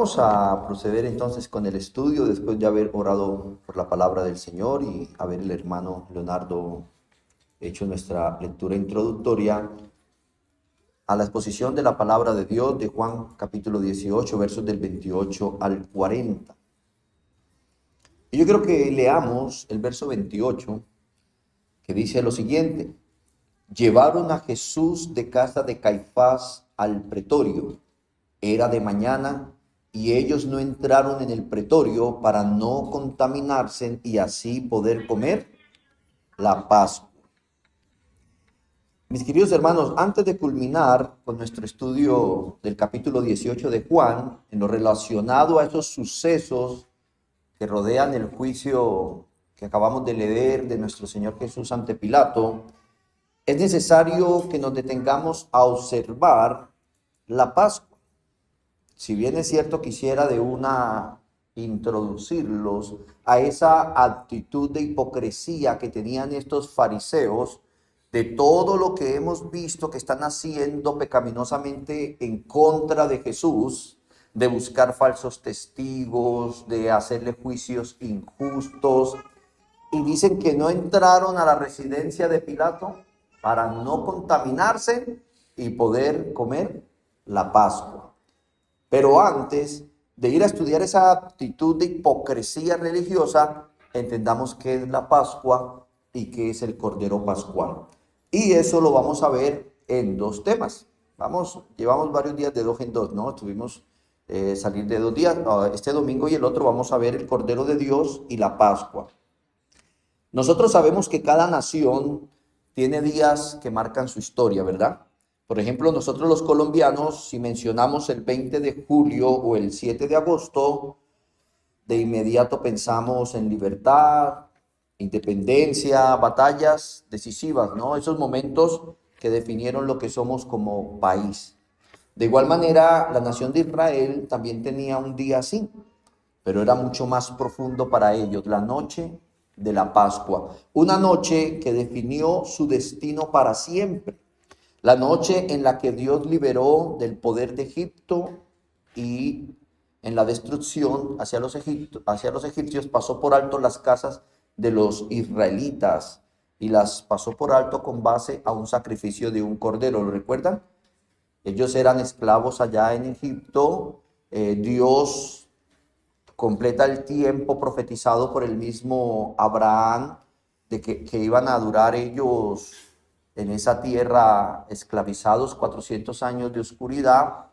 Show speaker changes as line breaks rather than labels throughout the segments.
Vamos a proceder entonces con el estudio después de haber orado por la palabra del Señor y haber el hermano Leonardo hecho nuestra lectura introductoria a la exposición de la palabra de Dios de Juan capítulo 18, versos del 28 al 40. Y yo quiero que leamos el verso 28, que dice lo siguiente: llevaron a Jesús de casa de Caifás al pretorio. Era de mañana y ellos no entraron en el pretorio para no contaminarse y así poder comer la Pascua. Mis queridos hermanos, antes de culminar con nuestro estudio del capítulo 18 de Juan, en lo relacionado a esos sucesos que rodean el juicio que acabamos de leer de nuestro Señor Jesús ante Pilato, es necesario que nos detengamos a observar la Pascua. Si bien es cierto, quisiera introducirlos a esa actitud de hipocresía que tenían estos fariseos, de todo lo que hemos visto que están haciendo pecaminosamente en contra de Jesús, de buscar falsos testigos, de hacerle juicios injustos, y dicen que no entraron a la residencia de Pilato para no contaminarse y poder comer la Pascua. Pero antes de ir a estudiar esa actitud de hipocresía religiosa, entendamos qué es la Pascua y qué es el Cordero Pascual. Y eso lo vamos a ver en dos temas. Llevamos varios días de dos en dos, ¿no? Tuvimos salir de 2 días, este domingo y el otro vamos a ver el Cordero de Dios y la Pascua. Nosotros sabemos que cada nación tiene días que marcan su historia, ¿verdad? Por ejemplo, nosotros los colombianos, si mencionamos el 20 de julio o el 7 de agosto, de inmediato pensamos en libertad, independencia, batallas decisivas, ¿no? Esos momentos que definieron lo que somos como país. De igual manera, la nación de Israel también tenía un día así, pero era mucho más profundo para ellos, la noche de la Pascua, una noche que definió su destino para siempre. La noche en la que Dios liberó del poder de Egipto y en la destrucción hacia los egipcios pasó por alto las casas de los israelitas y las pasó por alto con base a un sacrificio de un cordero. ¿Lo recuerdan? Ellos eran esclavos allá en Egipto. Dios completa el tiempo profetizado por el mismo Abraham de que iban a durar ellos en esa tierra esclavizados 400 años de oscuridad,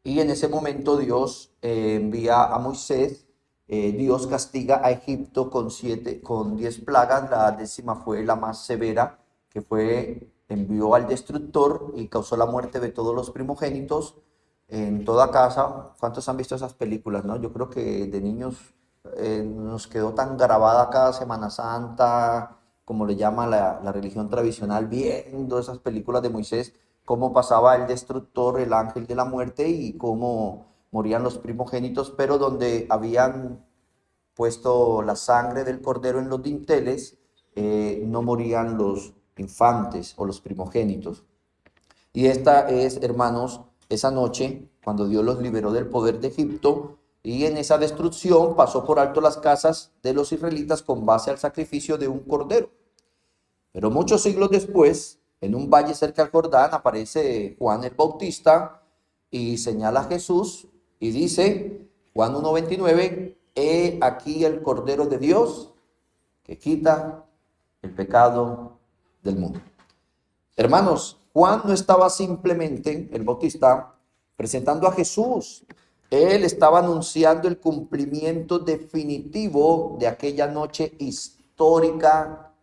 y en ese momento Dios envía a Moisés. Dios castiga a Egipto con 10 plagas. La 10ª fue la más severa, que envió al destructor y causó la muerte de todos los primogénitos en toda casa. ¿Cuántos han visto esas películas, no? Yo creo que de niños nos quedó tan grabada cada Semana Santa, como le llama la religión tradicional, viendo esas películas de Moisés, cómo pasaba el destructor, el ángel de la muerte, y cómo morían los primogénitos, pero donde habían puesto la sangre del cordero en los dinteles, no morían los infantes o los primogénitos. Y esta es, hermanos, esa noche cuando Dios los liberó del poder de Egipto, y en esa destrucción pasó por alto las casas de los israelitas con base al sacrificio de un cordero. Pero muchos siglos después, en un valle cerca al Jordán, aparece Juan el Bautista y señala a Jesús y dice, Juan 1:29, he aquí el Cordero de Dios que quita el pecado del mundo. Hermanos, Juan no estaba simplemente, el Bautista, presentando a Jesús. Él estaba anunciando el cumplimiento definitivo de aquella noche histórica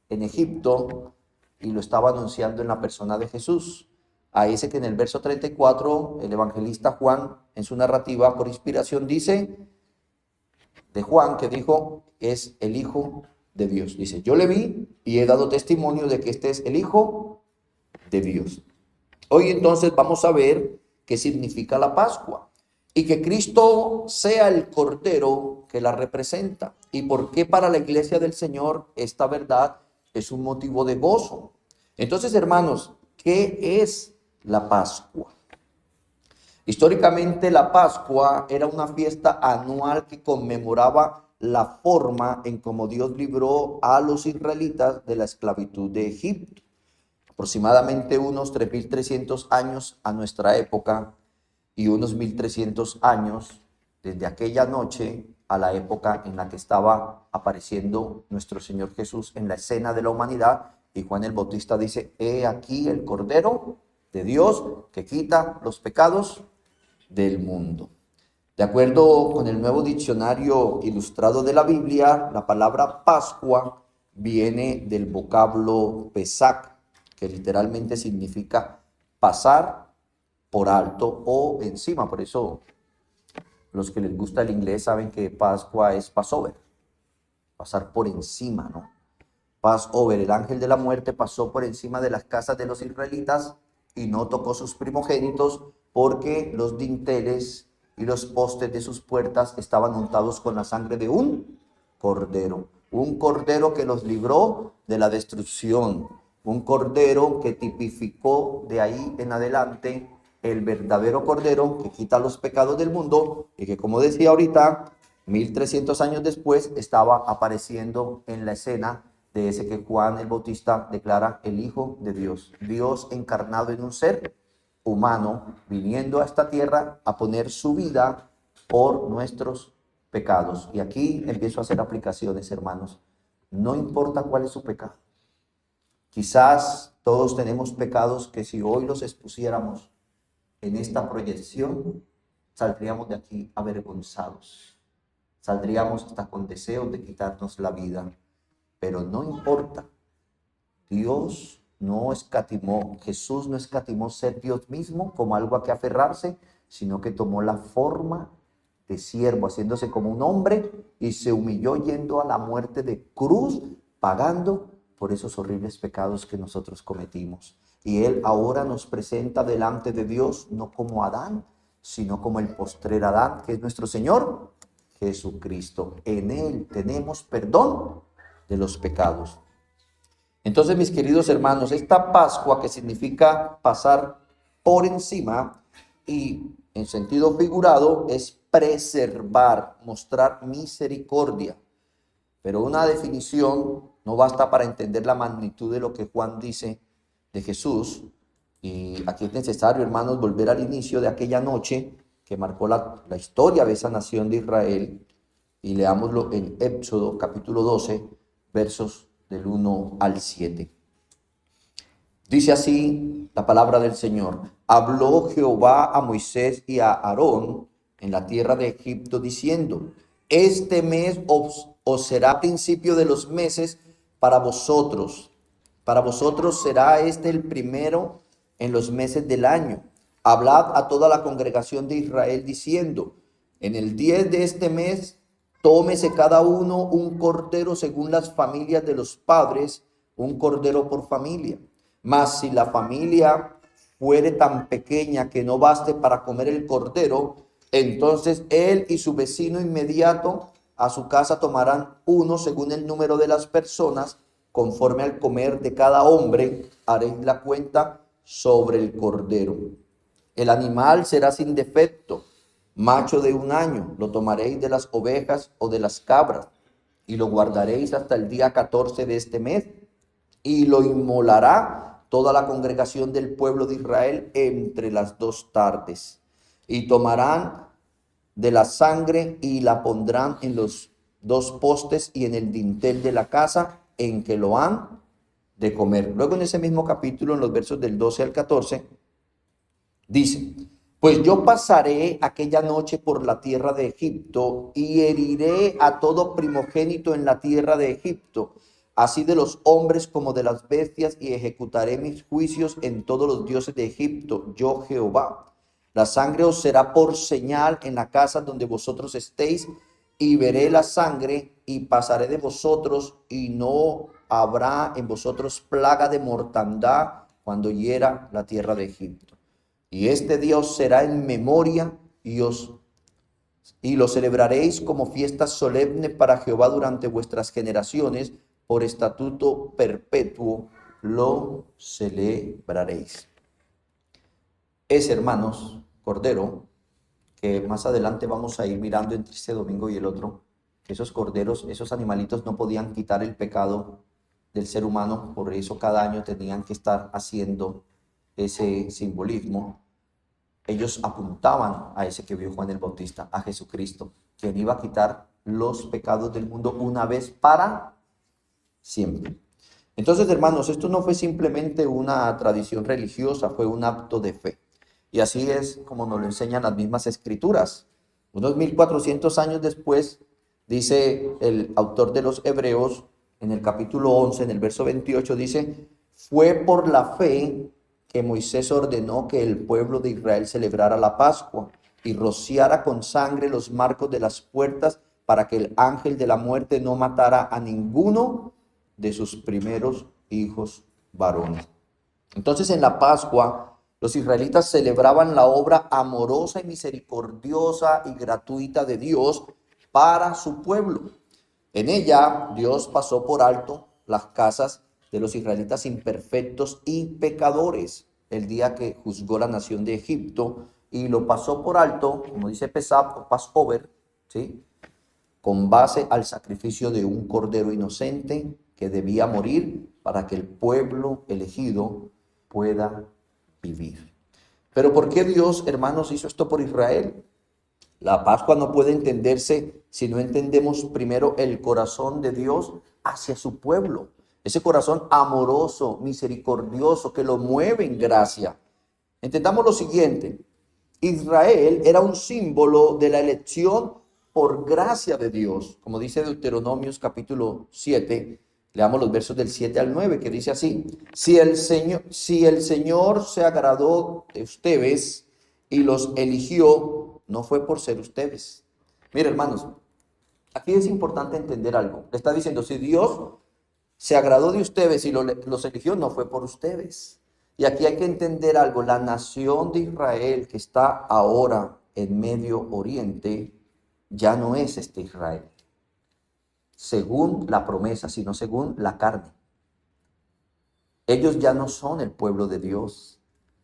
en Egipto, y lo estaba anunciando en la persona de Jesús. A ese que en el verso 34, el evangelista Juan, en su narrativa por inspiración, dice de Juan, que dijo, es el Hijo de Dios. Dice, yo le vi y he dado testimonio de que este es el Hijo de Dios. Hoy entonces vamos a ver qué significa la Pascua y que Cristo sea el Cordero que la representa, y por qué para la iglesia del Señor esta verdad es un motivo de gozo. Entonces, hermanos, ¿qué es la Pascua? Históricamente la Pascua era una fiesta anual que conmemoraba la forma en cómo Dios libró a los israelitas de la esclavitud de Egipto. Aproximadamente unos 3.300 años a nuestra época y unos 1.300 años desde aquella noche a la época en la que estaba apareciendo nuestro Señor Jesús en la escena de la humanidad. Y Juan el Bautista dice: he aquí el Cordero de Dios que quita los pecados del mundo. De acuerdo con el Nuevo Diccionario Ilustrado de la Biblia, la palabra Pascua viene del vocablo Pesach, que literalmente significa pasar por alto o encima. Por eso los que les gusta el inglés saben que Pascua es Passover, pasar por encima, ¿no? Passover, el ángel de la muerte pasó por encima de las casas de los israelitas y no tocó sus primogénitos, porque los dinteles y los postes de sus puertas estaban untados con la sangre de un cordero que los libró de la destrucción, un cordero que tipificó de ahí en adelante el verdadero cordero que quita los pecados del mundo, y que, como decía ahorita, 1.300 años después estaba apareciendo en la escena de ese que Juan el Bautista declara el Hijo de Dios, Dios encarnado en un ser humano, viniendo a esta tierra a poner su vida por nuestros pecados. Y aquí empiezo a hacer aplicaciones, hermanos. No importa cuál es su pecado. Quizás todos tenemos pecados que, si hoy los expusiéramos en esta proyección, saldríamos de aquí avergonzados. Saldríamos hasta con deseos de quitarnos la vida. Pero no importa. Dios no escatimó, Jesús no escatimó ser Dios mismo como algo a que aferrarse, sino que tomó la forma de siervo, haciéndose como un hombre, y se humilló yendo a la muerte de cruz, pagando por esos horribles pecados que nosotros cometimos. Y Él ahora nos presenta delante de Dios no como Adán, sino como el postrer Adán, que es nuestro Señor Jesucristo. En Él tenemos perdón de los pecados. Entonces, mis queridos hermanos, esta Pascua, que significa pasar por encima, y en sentido figurado es preservar, mostrar misericordia. Pero una definición no basta para entender la magnitud de lo que Juan dice de Jesús. Y aquí es necesario, hermanos, volver al inicio de aquella noche que marcó la historia de esa nación de Israel. Y leámoslo en Éxodo capítulo 12, versos del 1 al 7. Dice así la palabra del Señor: habló Jehová a Moisés y a Aarón en la tierra de Egipto, diciendo: este mes os será principio de los meses para vosotros. Para vosotros será este el primero en los meses del año. Hablad a toda la congregación de Israel diciendo: en el 10 de este mes tómese cada uno un cordero según las familias de los padres, un cordero por familia. Mas si la familia fuere tan pequeña que no baste para comer el cordero, entonces él y su vecino inmediato a su casa tomarán uno según el número de las personas, conforme al comer de cada hombre, haréis la cuenta sobre el cordero. El animal será sin defecto, macho de 1 año, lo tomaréis de las ovejas o de las cabras, y lo guardaréis hasta el día 14 de este mes, y lo inmolará toda la congregación del pueblo de Israel entre las 2 tardes. Y tomarán de la sangre y la pondrán en los 2 postes y en el dintel de la casa en que lo han de comer. Luego, en ese mismo capítulo, en los versos del 12 al 14, dice: pues yo pasaré aquella noche por la tierra de Egipto y heriré a todo primogénito en la tierra de Egipto, así de los hombres como de las bestias, y ejecutaré mis juicios en todos los dioses de Egipto, yo Jehová. La sangre os será por señal en la casa donde vosotros estéis, y veré la sangre y pasaré de vosotros, y no habrá en vosotros plaga de mortandad cuando hiera la tierra de Egipto. Y este día os será en memoria, y lo celebraréis como fiesta solemne para Jehová durante vuestras generaciones, por estatuto perpetuo lo celebraréis. Es, hermanos, cordero, que más adelante vamos a ir mirando entre este domingo y el otro, que esos corderos, esos animalitos no podían quitar el pecado del ser humano, por eso cada año tenían que estar haciendo ese simbolismo. Ellos apuntaban a ese que vio Juan el Bautista, a Jesucristo, quien iba a quitar los pecados del mundo una vez para siempre. Entonces, hermanos, esto no fue simplemente una tradición religiosa, fue un acto de fe. Y así es como nos lo enseñan las mismas escrituras. Unos 1400 años después, dice el autor de los Hebreos, en el capítulo 11, en el verso 28, dice: fue por la fe que Moisés ordenó que el pueblo de Israel celebrara la Pascua y rociara con sangre los marcos de las puertas para que el ángel de la muerte no matara a ninguno de sus primeros hijos varones. Entonces, en la Pascua, los israelitas celebraban la obra amorosa y misericordiosa y gratuita de Dios para su pueblo. En ella, Dios pasó por alto las casas de los israelitas imperfectos y pecadores el día que juzgó la nación de Egipto, y lo pasó por alto, como dice Pesach o Passover, ¿sí?, con base al sacrificio de un cordero inocente que debía morir para que el pueblo elegido pueda vivir. Pero ¿por qué Dios, hermanos, hizo esto por Israel? La Pascua no puede entenderse si no entendemos primero el corazón de Dios hacia su pueblo. Ese corazón amoroso, misericordioso, que lo mueve en gracia. Entendamos lo siguiente: Israel era un símbolo de la elección por gracia de Dios, como dice Deuteronomios capítulo 7, leamos los versos del 7 al 9, que dice así: si el Señor se agradó de ustedes y los eligió, no fue por ser ustedes. Mire, hermanos, aquí es importante entender algo. Le está diciendo, si Dios se agradó de ustedes y los eligió, no fue por ustedes. Y aquí hay que entender algo: la nación de Israel que está ahora en Medio Oriente ya no es este Israel, según la promesa, sino según la carne. Ellos ya no son el pueblo de Dios.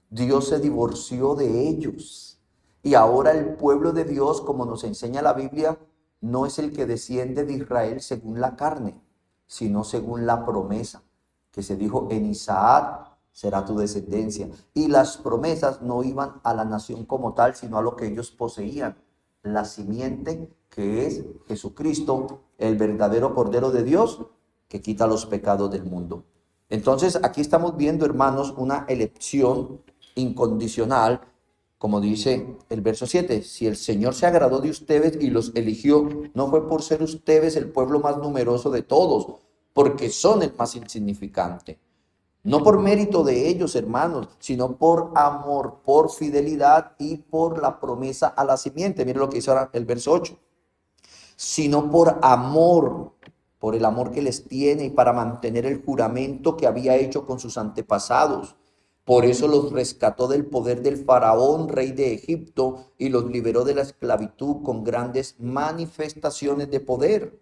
Dios se divorció de ellos. Y ahora el pueblo de Dios, como nos enseña la Biblia, no es el que desciende de Israel según la carne, sino según la promesa, que se dijo: en Isaac será tu descendencia. Y las promesas no iban a la nación como tal, sino a lo que ellos poseían, la simiente que es Jesucristo, el verdadero Cordero de Dios que quita los pecados del mundo. Entonces aquí estamos viendo, hermanos, una elección incondicional, como dice el verso 7, si el Señor se agradó de ustedes y los eligió, no fue por ser ustedes el pueblo más numeroso de todos, porque son el más insignificante. No por mérito de ellos, hermanos, sino por amor, por fidelidad y por la promesa a la simiente. Mire lo que dice ahora el verso 8. Sino por amor, por el amor que les tiene y para mantener el juramento que había hecho con sus antepasados. Por eso los rescató del poder del faraón, rey de Egipto, y los liberó de la esclavitud con grandes manifestaciones de poder.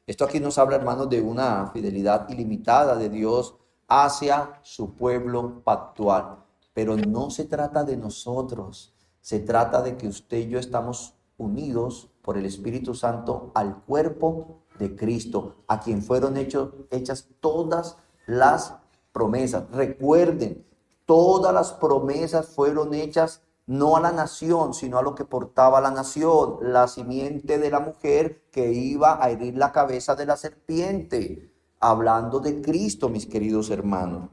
Esto aquí nos habla, hermanos, de una fidelidad ilimitada de Dios hacia su pueblo pactual. Pero no se trata de nosotros, se trata de que usted y yo estamos unidos por el Espíritu Santo al cuerpo de Cristo, a quien fueron hechas todas las promesas. Recuerden, todas las promesas fueron hechas no a la nación, sino a lo que portaba la nación, la simiente de la mujer que iba a herir la cabeza de la serpiente. Hablando de Cristo, mis queridos hermanos.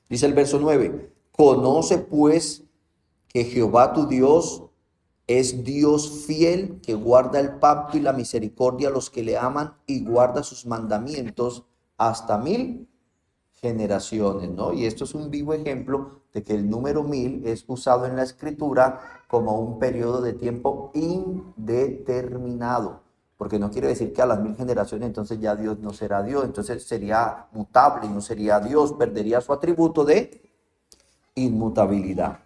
Dice el verso 9, conoce pues que Jehová tu Dios es Dios fiel, que guarda el pacto y la misericordia a los que le aman y guarda sus mandamientos hasta 1000 generaciones, ¿no? Y esto es un vivo ejemplo de que el número 1000 es usado en la Escritura como un periodo de tiempo indeterminado, porque no quiere decir que a las 1000 generaciones entonces ya Dios no será Dios, entonces sería mutable y no sería Dios, perdería su atributo de inmutabilidad.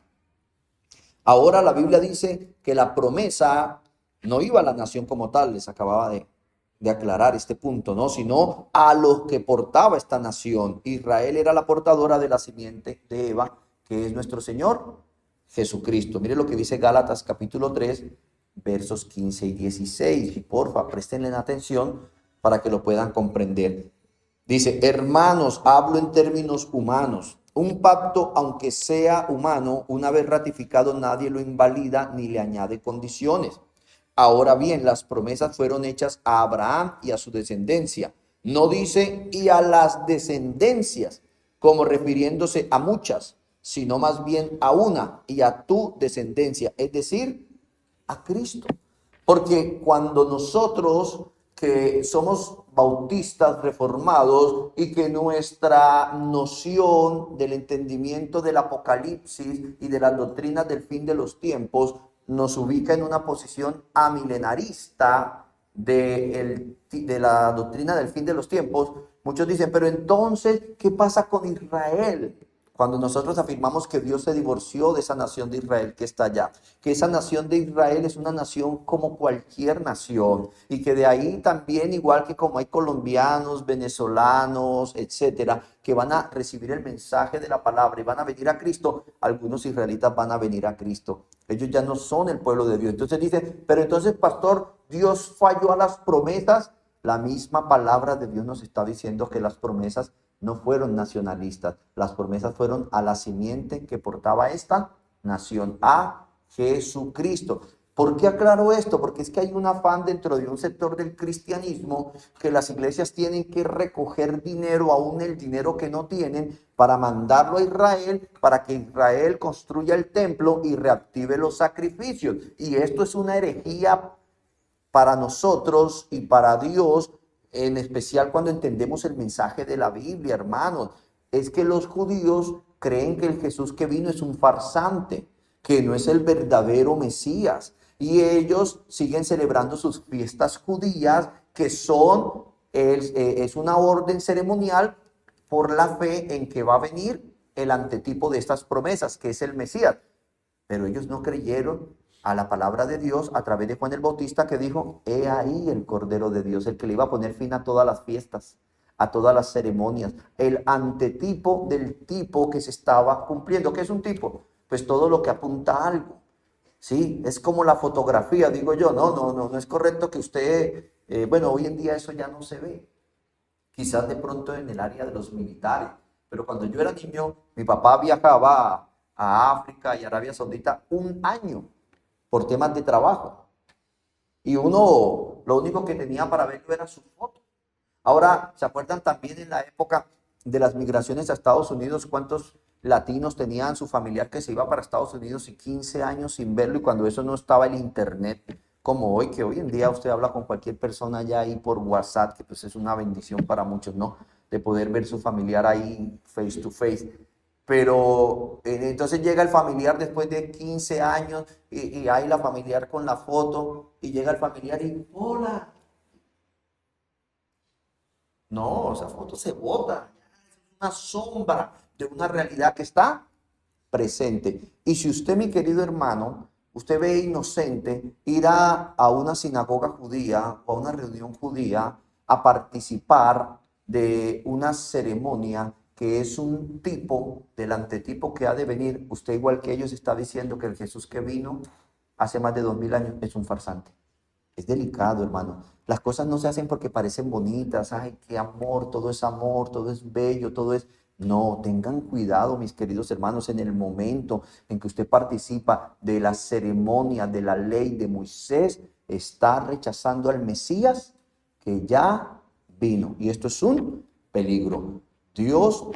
Ahora la Biblia dice que la promesa no iba a la nación como tal, les acababa de aclarar este punto, ¿no? Sino a los que portaba esta nación. Israel era la portadora de la simiente de Eva, que es nuestro Señor Jesucristo. Mire lo que dice Gálatas capítulo 3, versos 15 y 16. Y porfa, préstenle atención para que lo puedan comprender. Dice, hermanos, hablo en términos humanos. Un pacto, aunque sea humano, una vez ratificado, nadie lo invalida ni le añade condiciones. Ahora bien, las promesas fueron hechas a Abraham y a su descendencia. No dice y a las descendencias, como refiriéndose a muchas, sino más bien a una y a tu descendencia, es decir, a Cristo. Porque cuando nosotros que somos bautistas reformados y que nuestra noción del entendimiento del Apocalipsis y de las doctrinas del fin de los tiempos nos ubica en una posición amilenarista de la doctrina del fin de los tiempos, muchos dicen, pero entonces, ¿qué pasa con Israel? Cuando nosotros afirmamos que Dios se divorció de esa nación de Israel que está allá, que esa nación de Israel es una nación como cualquier nación y que de ahí también, igual que como hay colombianos, venezolanos, etcétera, que van a recibir el mensaje de la palabra y van a venir a Cristo, algunos israelitas van a venir a Cristo. Ellos ya no son el pueblo de Dios. Entonces dicen, pero entonces, pastor, Dios falló a las promesas. La misma palabra de Dios nos está diciendo que las promesas no fueron nacionalistas, las promesas fueron a la simiente que portaba esta nación, a Jesucristo. ¿Por qué aclaro esto? Porque es que hay un afán dentro de un sector del cristianismo que las iglesias tienen que recoger dinero, aún el dinero que no tienen, para mandarlo a Israel, para que Israel construya el templo y reactive los sacrificios. Y esto es una herejía para nosotros y para Dios, en especial cuando entendemos el mensaje de la Biblia, hermanos. Es que los judíos creen que el Jesús que vino es un farsante, que no es el verdadero Mesías. Y ellos siguen celebrando sus fiestas judías, que son, es una orden ceremonial por la fe en que va a venir el antetipo de estas promesas, que es el Mesías. Pero ellos no creyeron a la palabra de Dios a través de Juan el Bautista, que dijo, he ahí el Cordero de Dios, el que le iba a poner fin a todas las fiestas, a todas las ceremonias, el antetipo del tipo que se estaba cumpliendo. ¿Qué es un tipo? Pues todo lo que apunta a algo. Sí, es como la fotografía, digo yo, no es correcto que usted, bueno, hoy en día eso ya no se ve, quizás de pronto en el área de los militares, pero cuando yo era niño, mi papá viajaba a África y Arabia Saudita un año por temas de trabajo. Y uno, lo único que tenía para verlo era su foto. Ahora, ¿se acuerdan también en la época de las migraciones a Estados Unidos cuántos latinos tenían su familiar que se iba para Estados Unidos y 15 años sin verlo, y cuando eso no estaba el internet como hoy, que hoy en día usted habla con cualquier persona ya ahí por WhatsApp, que pues es una bendición para muchos, ¿no? De poder ver su familiar ahí face to face. Pero entonces llega el familiar después de 15 años y hay la familiar con la foto y llega el familiar y hola. No, esa foto se bota, es una sombra de una realidad que está presente. Y si usted, mi querido hermano, usted ve inocente ir a una sinagoga judía o a una reunión judía a participar de una ceremonia que es un tipo del antetipo que ha de venir, usted igual que ellos está diciendo que el Jesús que vino hace más de 2000 años es un farsante. Es delicado, hermano. Las cosas no se hacen porque parecen bonitas. Ay, qué amor, todo es bello, todo es... No, tengan cuidado, mis queridos hermanos, en el momento en que usted participa de la ceremonia de la ley de Moisés, está rechazando al Mesías que ya vino. Y esto es un peligro. Dios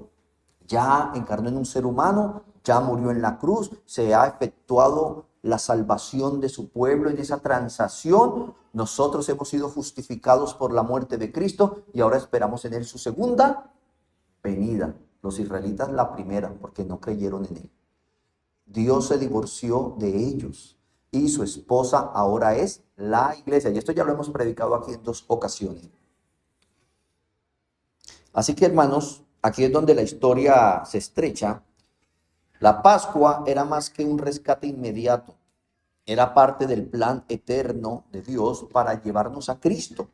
ya encarnó en un ser humano, ya murió en la cruz, se ha efectuado la salvación de su pueblo en esa transacción. Nosotros hemos sido justificados por la muerte de Cristo y ahora esperamos en él su segunda venida. Los israelitas la primera, porque no creyeron en él. Dios se divorció de ellos y su esposa ahora es la iglesia. Y esto ya lo hemos predicado aquí en 2 ocasiones. Así que, hermanos, aquí es donde la historia se estrecha. La Pascua era más que un rescate inmediato. Era parte del plan eterno de Dios para llevarnos a Cristo.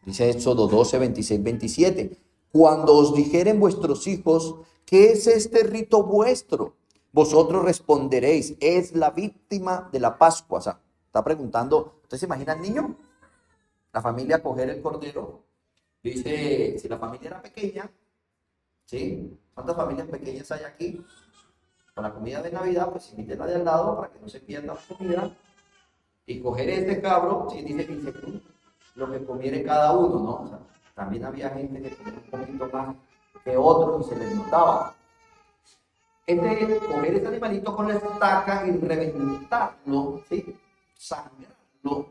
Dice Éxodo 12, 26, 27. Cuando os dijeren vuestros hijos, ¿qué es este rito vuestro? Vosotros responderéis, es la víctima de la Pascua. O sea, está preguntando, ¿usted se imagina al niño? La familia coger el cordero. Dice, si la familia era pequeña, ¿sí? ¿Cuántas familias pequeñas hay aquí? Con la comida de Navidad, pues inviten la de al lado para que no se pierda la comida. Y coger este cabro, ¿sí? Dice lo que comiere cada uno, ¿no? O sea, también había gente que comía un poquito más que otros y se les notaba. Coger ese animalito con la estaca y reventarlo, ¿sí? Sangrarlo.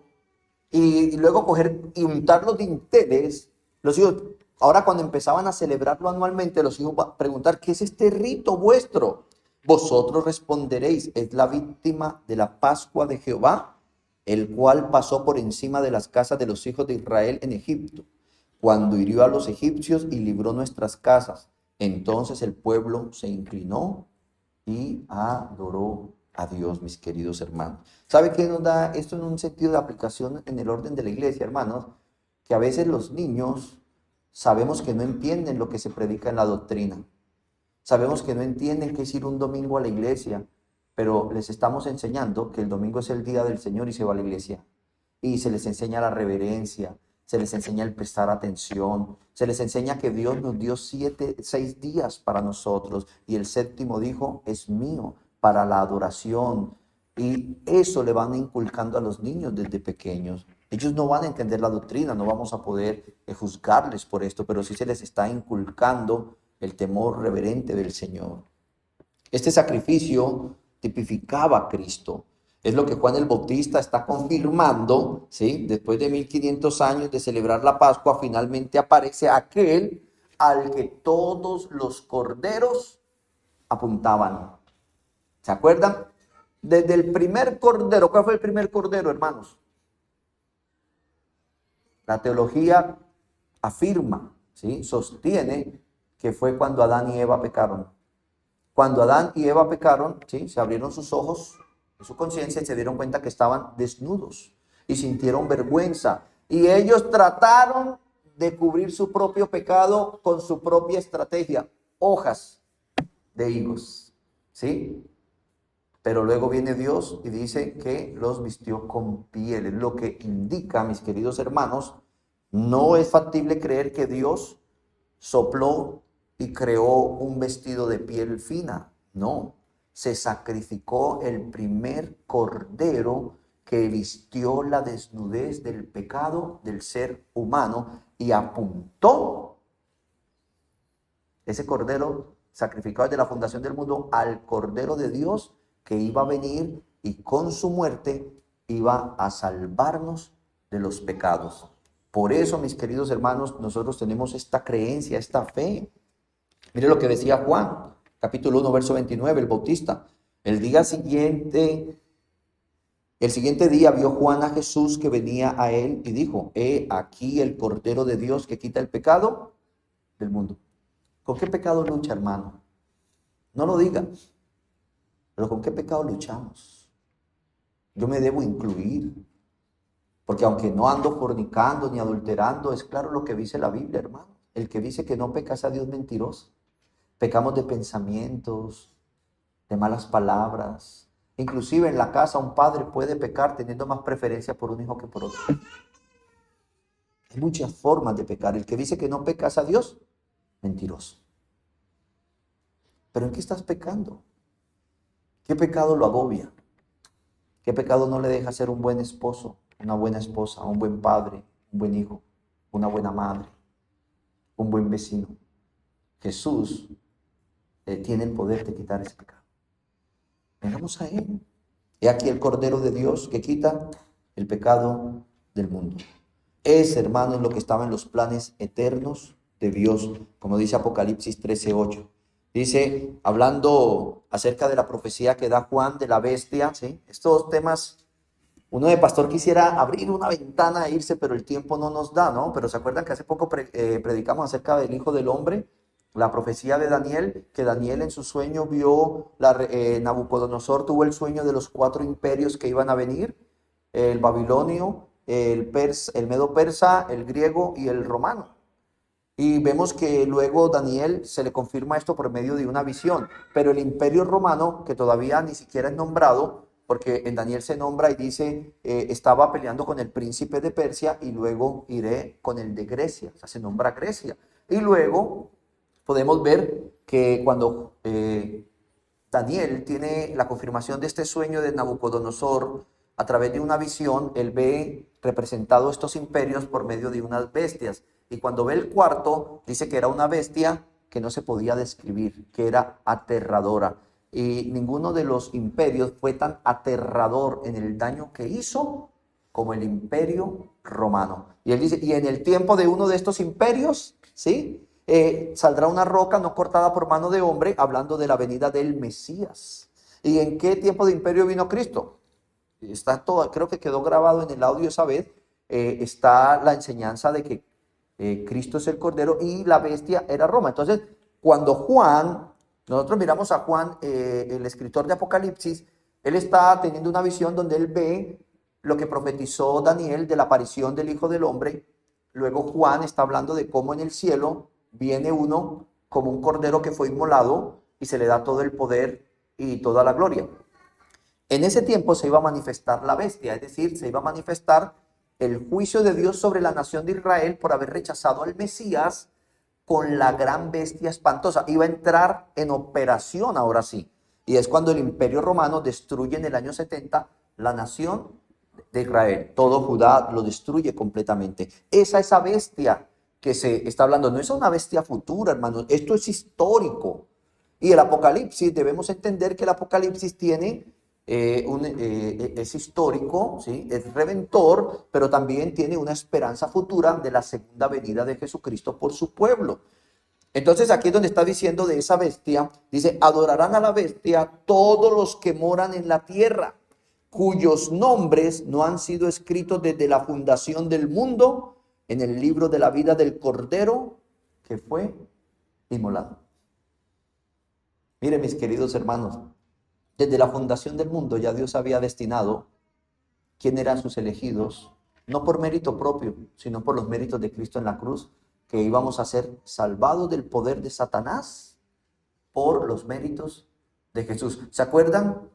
Y luego coger y untar los dinteles. Los hijos, ahora cuando empezaban a celebrarlo anualmente, los hijos van a preguntar, ¿qué es este rito vuestro? Vosotros responderéis, es la víctima de la Pascua de Jehová, el cual pasó por encima de las casas de los hijos de Israel en Egipto, cuando hirió a los egipcios y libró nuestras casas. Entonces el pueblo se inclinó y adoró a Dios, mis queridos hermanos. ¿Sabe qué nos da esto en un sentido de aplicación en el orden de la iglesia, hermanos? Que a veces los niños sabemos que no entienden lo que se predica en la doctrina. Sabemos que no entienden qué es ir un domingo a la iglesia, pero les estamos enseñando que el domingo es el día del Señor y se va a la iglesia. Y se les enseña la reverencia, se les enseña el prestar atención, se les enseña que Dios nos dio 6 días para nosotros y el séptimo dijo, es mío para la adoración. Y eso le van inculcando a los niños desde pequeños. Ellos no van a entender la doctrina, no vamos a poder juzgarles por esto, pero sí se les está inculcando el temor reverente del Señor. Este sacrificio tipificaba a Cristo. Es lo que Juan el Bautista está confirmando, ¿sí? Después de 1500 años de celebrar la Pascua, finalmente aparece aquel al que todos los corderos apuntaban. ¿Se acuerdan? Desde el primer cordero, ¿cuál fue el primer cordero, hermanos? La teología afirma, ¿sí? Sostiene que fue cuando Adán y Eva pecaron. Cuando Adán y Eva pecaron, ¿sí? Se abrieron sus ojos, su conciencia y se dieron cuenta que estaban desnudos y sintieron vergüenza. Y ellos trataron de cubrir su propio pecado con su propia estrategia, hojas de higos, ¿sí? Pero luego viene Dios y dice que los vistió con pieles, lo que indica, mis queridos hermanos, no es factible creer que Dios sopló y creó un vestido de piel fina. No, se sacrificó el primer cordero que vistió la desnudez del pecado del ser humano y apuntó ese cordero sacrificado desde la fundación del mundo al cordero de Dios que iba a venir y con su muerte iba a salvarnos de los pecados. Por eso, mis queridos hermanos, nosotros tenemos esta creencia, esta fe. Mire lo que decía Juan, capítulo 1, verso 29, el Bautista. El siguiente día vio Juan a Jesús que venía a él y dijo, he aquí el Cordero de Dios que quita el pecado del mundo. ¿Con qué pecado lucha, hermano? No lo diga, pero ¿con qué pecado luchamos? Yo me debo incluir, porque aunque no ando fornicando ni adulterando, es claro lo que dice la Biblia, hermano. El que dice que no pecas a Dios mentiroso. Pecamos de pensamientos, de malas palabras. Inclusive en la casa un padre puede pecar teniendo más preferencia por un hijo que por otro. Hay muchas formas de pecar. El que dice que no pecas a Dios, mentiroso. ¿Pero en qué estás pecando? ¿Qué pecado lo agobia? ¿Qué pecado no le deja ser un buen esposo, una buena esposa, un buen padre, un buen hijo, una buena madre, un buen vecino? Jesús tiene el poder de quitar ese pecado. Vengamos a Él. He aquí el Cordero de Dios que quita el pecado del mundo. Es, hermano, lo que estaba en los planes eternos de Dios, como dice Apocalipsis 13:8. Dice, hablando acerca de la profecía que da Juan de la bestia, ¿sí? Estos temas, uno de pastor quisiera abrir una ventana e irse, pero el tiempo no nos da, ¿no? Pero ¿se acuerdan que hace poco predicamos acerca del Hijo del Hombre? La profecía de Daniel, que Daniel en su sueño vio, Nabucodonosor tuvo el sueño de los 4 imperios que iban a venir, el babilonio, el medo persa, el griego y el romano. Y vemos que luego Daniel se le confirma esto por medio de una visión. Pero el imperio romano, que todavía ni siquiera es nombrado, porque en Daniel se nombra y dice, estaba peleando con el príncipe de Persia y luego iré con el de Grecia. O sea, se nombra Grecia. Y luego podemos ver que cuando Daniel tiene la confirmación de este sueño de Nabucodonosor a través de una visión, él ve representado estos imperios por medio de unas bestias. Y cuando ve el cuarto, dice que era una bestia que no se podía describir, que era aterradora. Y ninguno de los imperios fue tan aterrador en el daño que hizo como el imperio romano. Y él dice, y en el tiempo de uno de estos imperios, ¿sí? Saldrá una roca no cortada por mano de hombre, hablando de la venida del Mesías. ¿Y en qué tiempo de imperio vino Cristo? Está todo, creo que quedó grabado en el audio esa vez, está la enseñanza de que Cristo es el Cordero y la bestia era Roma. Entonces, cuando Juan, nosotros miramos a Juan, el escritor de Apocalipsis, él está teniendo una visión donde él ve lo que profetizó Daniel de la aparición del Hijo del Hombre. Luego Juan está hablando de cómo en el cielo viene uno como un cordero que fue inmolado y se le da todo el poder y toda la gloria. En ese tiempo se iba a manifestar la bestia, es decir, se iba a manifestar el juicio de Dios sobre la nación de Israel por haber rechazado al Mesías con la gran bestia espantosa. Iba a entrar en operación ahora sí. Y es cuando el imperio romano destruye en el año 70 la nación de Israel. Todo Judá lo destruye completamente. Esa bestia que se está hablando no es una bestia futura, hermanos. Esto es histórico. Y el Apocalipsis, debemos entender que el Apocalipsis tiene es histórico, ¿sí? Es redentor, pero también tiene una esperanza futura de la segunda venida de Jesucristo por su pueblo. Entonces aquí es donde está diciendo de esa bestia, dice, adorarán a la bestia todos los que moran en la tierra, cuyos nombres no han sido escritos desde la fundación del mundo en el libro de la vida del Cordero que fue inmolado. Miren, mis queridos hermanos, desde la fundación del mundo ya Dios había destinado quién eran sus elegidos, no por mérito propio, sino por los méritos de Cristo en la cruz, que íbamos a ser salvados del poder de Satanás por los méritos de Jesús. ¿Se acuerdan?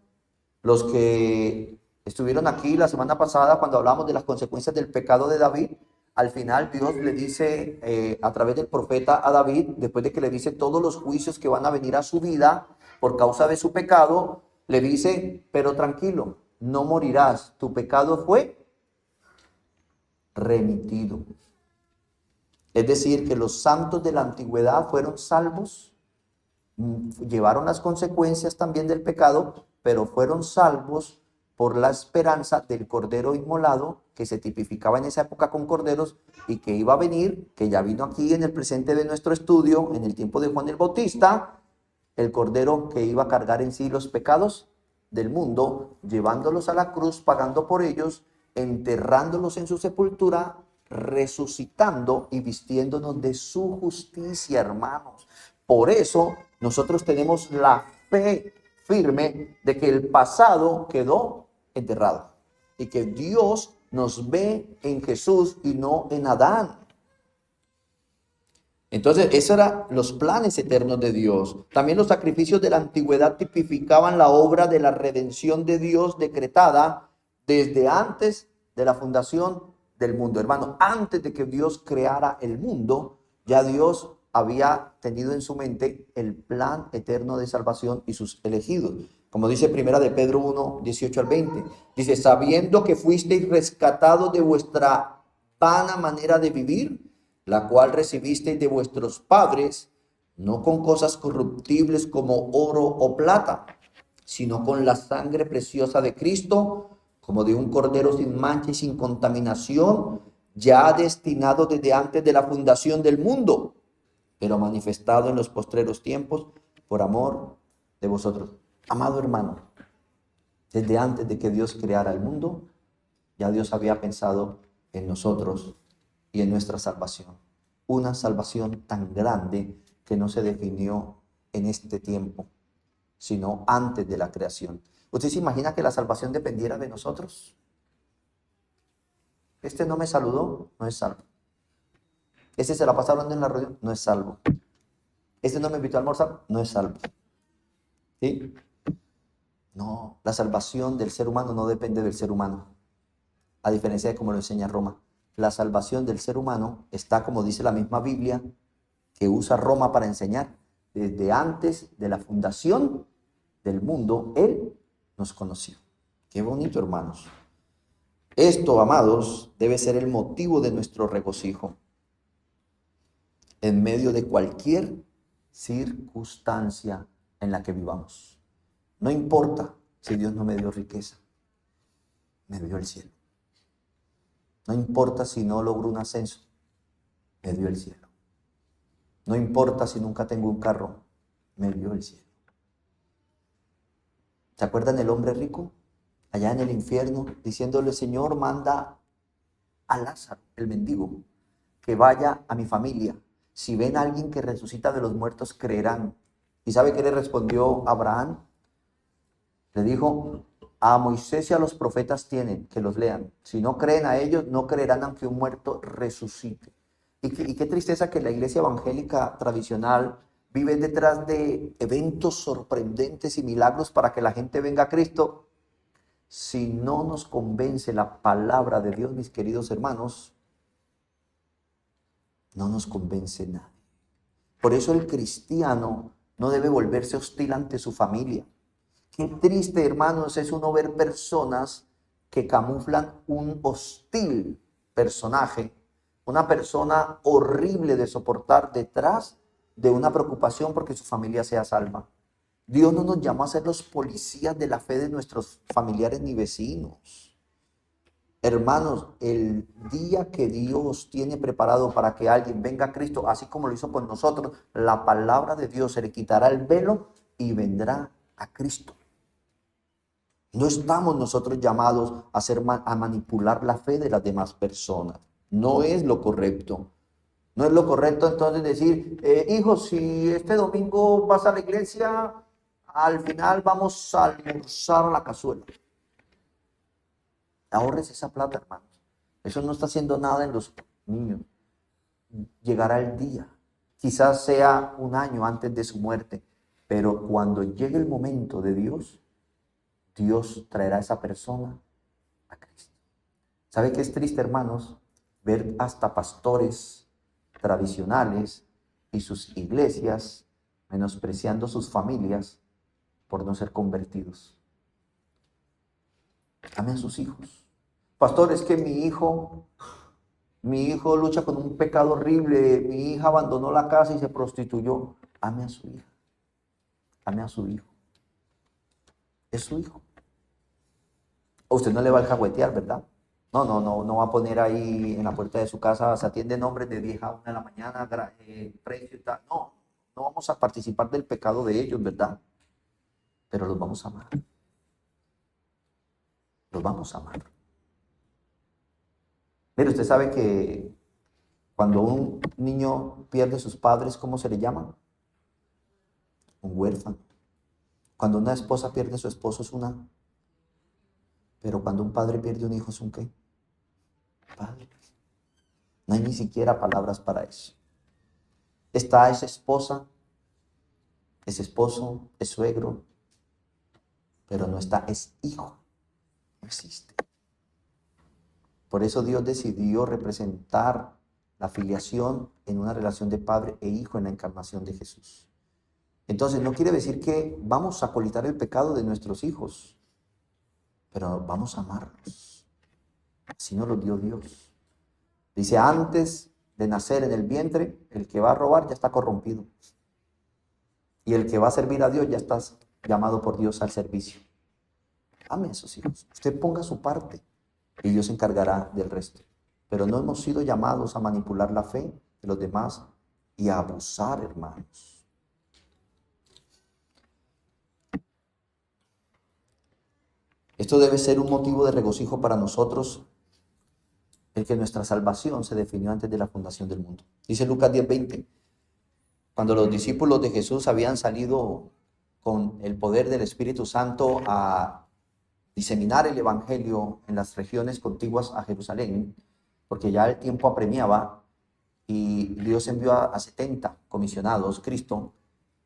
Los que estuvieron aquí la semana pasada cuando hablamos de las consecuencias del pecado de David, al final Dios le dice a través del profeta a David, después de que le dice todos los juicios que van a venir a su vida por causa de su pecado, le dice, pero tranquilo, no morirás, tu pecado fue remitido. Es decir, que los santos de la antigüedad fueron salvos, llevaron las consecuencias también del pecado, pero fueron salvos por la esperanza del cordero inmolado que se tipificaba en esa época con corderos y que iba a venir, que ya vino aquí en el presente de nuestro estudio, en el tiempo de Juan el Bautista, el cordero que iba a cargar en sí los pecados del mundo, llevándolos a la cruz, pagando por ellos, enterrándolos en su sepultura, resucitando y vistiéndonos de su justicia, hermanos. Por eso nosotros tenemos la fe firme de que el pasado quedó enterrado y que Dios nos ve en Jesús y no en Adán. Entonces, esos eran los planes eternos de Dios. También los sacrificios de la antigüedad tipificaban la obra de la redención de Dios decretada desde antes de la fundación del mundo. Hermano, antes de que Dios creara el mundo, ya Dios había tenido en su mente el plan eterno de salvación y sus elegidos. Como dice primera de Pedro 1, 18 al 20. Dice, sabiendo que fuisteis rescatados de vuestra vana manera de vivir, la cual recibisteis de vuestros padres, no con cosas corruptibles como oro o plata, sino con la sangre preciosa de Cristo, como de un cordero sin mancha y sin contaminación, ya destinado desde antes de la fundación del mundo, pero manifestado en los postreros tiempos por amor de vosotros. Amado hermano, desde antes de que Dios creara el mundo, ya Dios había pensado en nosotros y en nuestra salvación. Una salvación tan grande que no se definió en este tiempo, sino antes de la creación. ¿Usted se imagina que la salvación dependiera de nosotros? Este no me saludó, no es salvo. Ese se la pasa hablando en la reunión, no es salvo. Este no me invitó a almorzar, no es salvo. ¿Sí? No, la salvación del ser humano no depende del ser humano, a diferencia de como lo enseña Roma. La salvación del ser humano está, como dice la misma Biblia, que usa Roma para enseñar. Desde antes de la fundación del mundo, Él nos conoció. Qué bonito, hermanos. Esto, amados, debe ser el motivo de nuestro regocijo en medio de cualquier circunstancia en la que vivamos. No importa si Dios no me dio riqueza, me dio el cielo. No importa si no logro un ascenso, me dio el cielo. No importa si nunca tengo un carro, me dio el cielo. ¿Se acuerdan del hombre rico? Allá en el infierno, diciéndole, Señor, manda a Lázaro, el mendigo, que vaya a mi familia. Si ven a alguien que resucita de los muertos, creerán. ¿Y sabe qué le respondió Abraham? Le dijo, a Moisés y a los profetas tienen, que los lean. Si no creen a ellos, no creerán aunque un muerto resucite. Y qué tristeza que la iglesia evangélica tradicional vive detrás de eventos sorprendentes y milagros para que la gente venga a Cristo. Si no nos convence la palabra de Dios, mis queridos hermanos, no nos convence nadie. Por eso el cristiano no debe volverse hostil ante su familia. Qué triste, hermanos, es uno ver personas que camuflan un hostil personaje, una persona horrible de soportar detrás de una preocupación porque su familia sea salva. Dios no nos llamó a ser los policías de la fe de nuestros familiares ni vecinos. Hermanos, el día que Dios tiene preparado para que alguien venga a Cristo, así como lo hizo con nosotros, la palabra de Dios se le quitará el velo y vendrá a Cristo. No estamos nosotros llamados a manipular la fe de las demás personas. No es lo correcto. No es lo correcto entonces decir, hijo, si este domingo vas a la iglesia, al final vamos a almorzar a la cazuela. Ahorres esa plata, hermanos. Eso no está haciendo nada en los niños. Llegará el día. Quizás sea un año antes de su muerte. Pero cuando llegue el momento de Dios, Dios traerá a esa persona a Cristo. ¿Sabe qué es triste, hermanos? Ver hasta pastores tradicionales y sus iglesias menospreciando sus familias por no ser convertidos. Ame a sus hijos. Pastor, es que mi hijo lucha con un pecado horrible, mi hija abandonó la casa y se prostituyó. Ame a su hija, ame a su hijo. Es su hijo. O usted no le va a alcahuetear, ¿verdad? No va a poner ahí en la puerta de su casa, se atienden hombres de 10 a 1 de la mañana, precio y tal. No vamos a participar del pecado de ellos, ¿verdad? Pero los vamos a amar. Los vamos a amar. Mire, usted sabe que cuando un niño pierde sus padres, ¿cómo se le llama? Un huérfano. Cuando una esposa pierde su esposo es una. Pero cuando un padre pierde un hijo es un ¿qué? Padre. No hay ni siquiera palabras para eso. Está esa esposa, ese esposo, es suegro, pero no está, es hijo. No existe. Por eso Dios decidió representar la filiación en una relación de padre e hijo en la encarnación de Jesús. Entonces no quiere decir que vamos a acolitar el pecado de nuestros hijos, pero vamos a amarlos. Así nos lo dio Dios. Dice, antes de nacer en el vientre, el que va a robar ya está corrompido. Y el que va a servir a Dios ya está llamado por Dios al servicio. Ame a sus hijos. Usted ponga su parte y Dios se encargará del resto. Pero no hemos sido llamados a manipular la fe de los demás y a abusar, hermanos. Esto debe ser un motivo de regocijo para nosotros, el que nuestra salvación se definió antes de la fundación del mundo. Dice Lucas 10:20, cuando los discípulos de Jesús habían salido con el poder del Espíritu Santo a diseminar el evangelio en las regiones contiguas a Jerusalén, porque ya el tiempo apremiaba, y Dios envió a 70 comisionados, Cristo,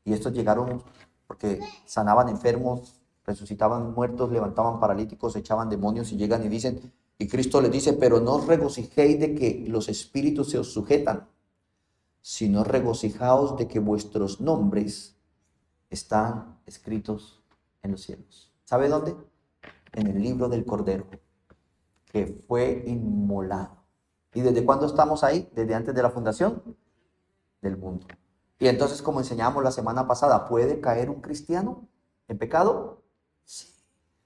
y estos llegaron porque sanaban enfermos, resucitaban muertos, levantaban paralíticos, echaban demonios y llegan y dicen, y Cristo les dice, pero no os regocijéis de que los espíritus se os sujetan, sino regocijaos de que vuestros nombres están escritos en los cielos. ¿Sabe dónde? En el libro del Cordero, que fue inmolado. ¿Y desde cuándo estamos ahí? Desde antes de la fundación del mundo. Y entonces, como enseñamos la semana pasada, ¿puede caer un cristiano en pecado? Sí.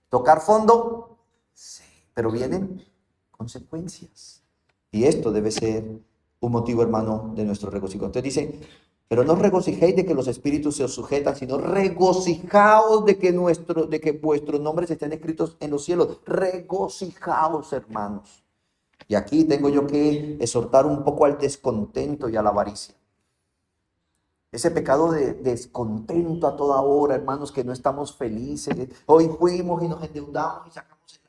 ¿Tocar fondo? Sí. Pero vienen consecuencias. Y esto debe ser un motivo, hermano, de nuestro regocijo. Entonces dice, pero no os regocijéis de que los espíritus se os sujetan, sino regocijaos de que vuestros nombres estén escritos en los cielos. Regocijaos, hermanos. Y aquí tengo yo que exhortar un poco al descontento y a la avaricia. Ese pecado de descontento a toda hora, hermanos, que no estamos felices. Hoy fuimos y nos endeudamos y sacamos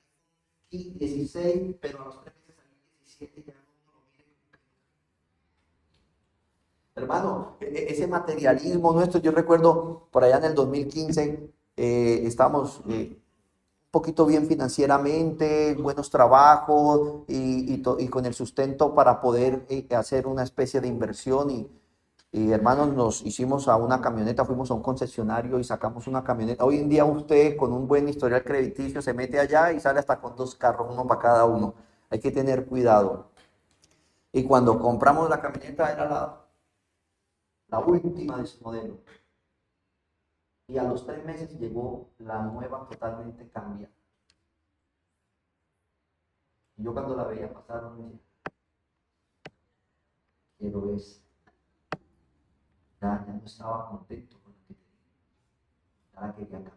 el 16, pero a los 3 meses salió 17 ya. Hermano, ese materialismo nuestro, yo recuerdo por allá en el 2015, estábamos un poquito bien financieramente, buenos trabajos y con el sustento para poder hacer una especie de inversión y hermanos, nos hicimos a una camioneta, fuimos a un concesionario y sacamos una camioneta. Hoy en día usted con un buen historial crediticio se mete allá y sale hasta con 2 carros, uno para cada uno. Hay que tener cuidado. Y cuando compramos la camioneta era la última de su modelo. Y a los 3 meses llegó la nueva totalmente cambiada. Y yo cuando la veía pasar, me decía, quiero esa. Ya no estaba contento con lo que tenía. Ya la quería cambiar.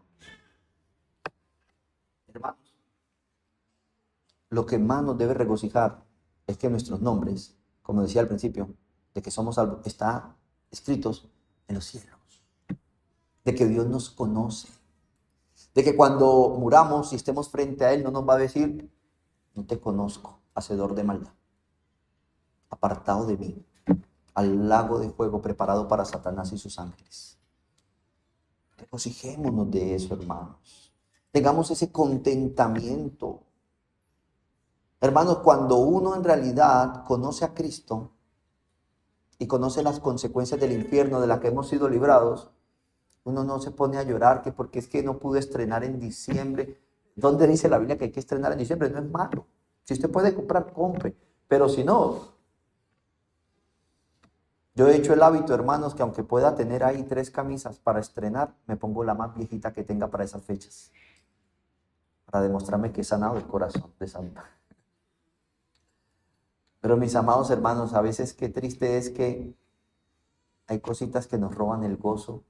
Hermanos, lo que más nos debe regocijar es que nuestros nombres, como decía al principio, de que somos salvos, están escritos en los cielos. De que Dios nos conoce. De que cuando muramos y estemos frente a Él, no nos va a decir, no te conozco, hacedor de maldad, apartado de mí, al lago de fuego preparado para Satanás y sus ángeles. Regocijémonos de eso, hermanos. Tengamos ese contentamiento. Hermanos, cuando uno en realidad conoce a Cristo y conoce las consecuencias del infierno de las que hemos sido librados, uno no se pone a llorar que porque es que no pude estrenar en diciembre. ¿Dónde dice la Biblia que hay que estrenar en diciembre? No es malo. Si usted puede comprar, compre. Pero si no, yo he hecho el hábito, hermanos, que aunque pueda tener ahí 3 camisas para estrenar, me pongo la más viejita que tenga para esas fechas. Para demostrarme que he sanado el corazón de Santa. Pero mis amados hermanos, a veces qué triste es que hay cositas que nos roban el gozo.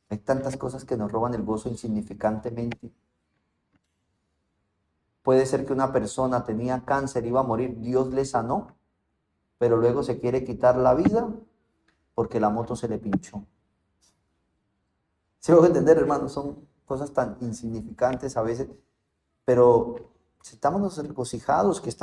Hay tantas cosas que nos roban el gozo insignificantemente. Puede ser que una persona tenía cáncer, iba a morir, Dios le sanó, pero luego se quiere quitar la vida porque la moto se le pinchó. ¿Se puede entender, hermanos? Son cosas tan insignificantes a veces, pero estamos regocijados que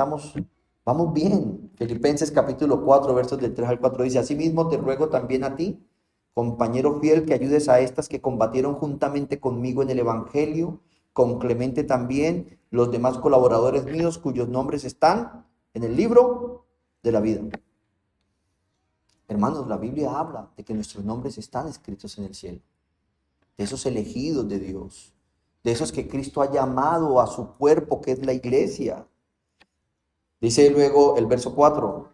vamos bien. Filipenses capítulo 4, versos del 3 al 4 dice, asimismo te ruego también a ti, compañero fiel, que ayudes a estas que combatieron juntamente conmigo en el Evangelio, con Clemente también, los demás colaboradores míos, cuyos nombres están en el libro de la vida. Hermanos, la Biblia habla de que nuestros nombres están escritos en el cielo, de esos elegidos de Dios, de esos que Cristo ha llamado a su cuerpo, que es la iglesia. Dice luego el verso 4,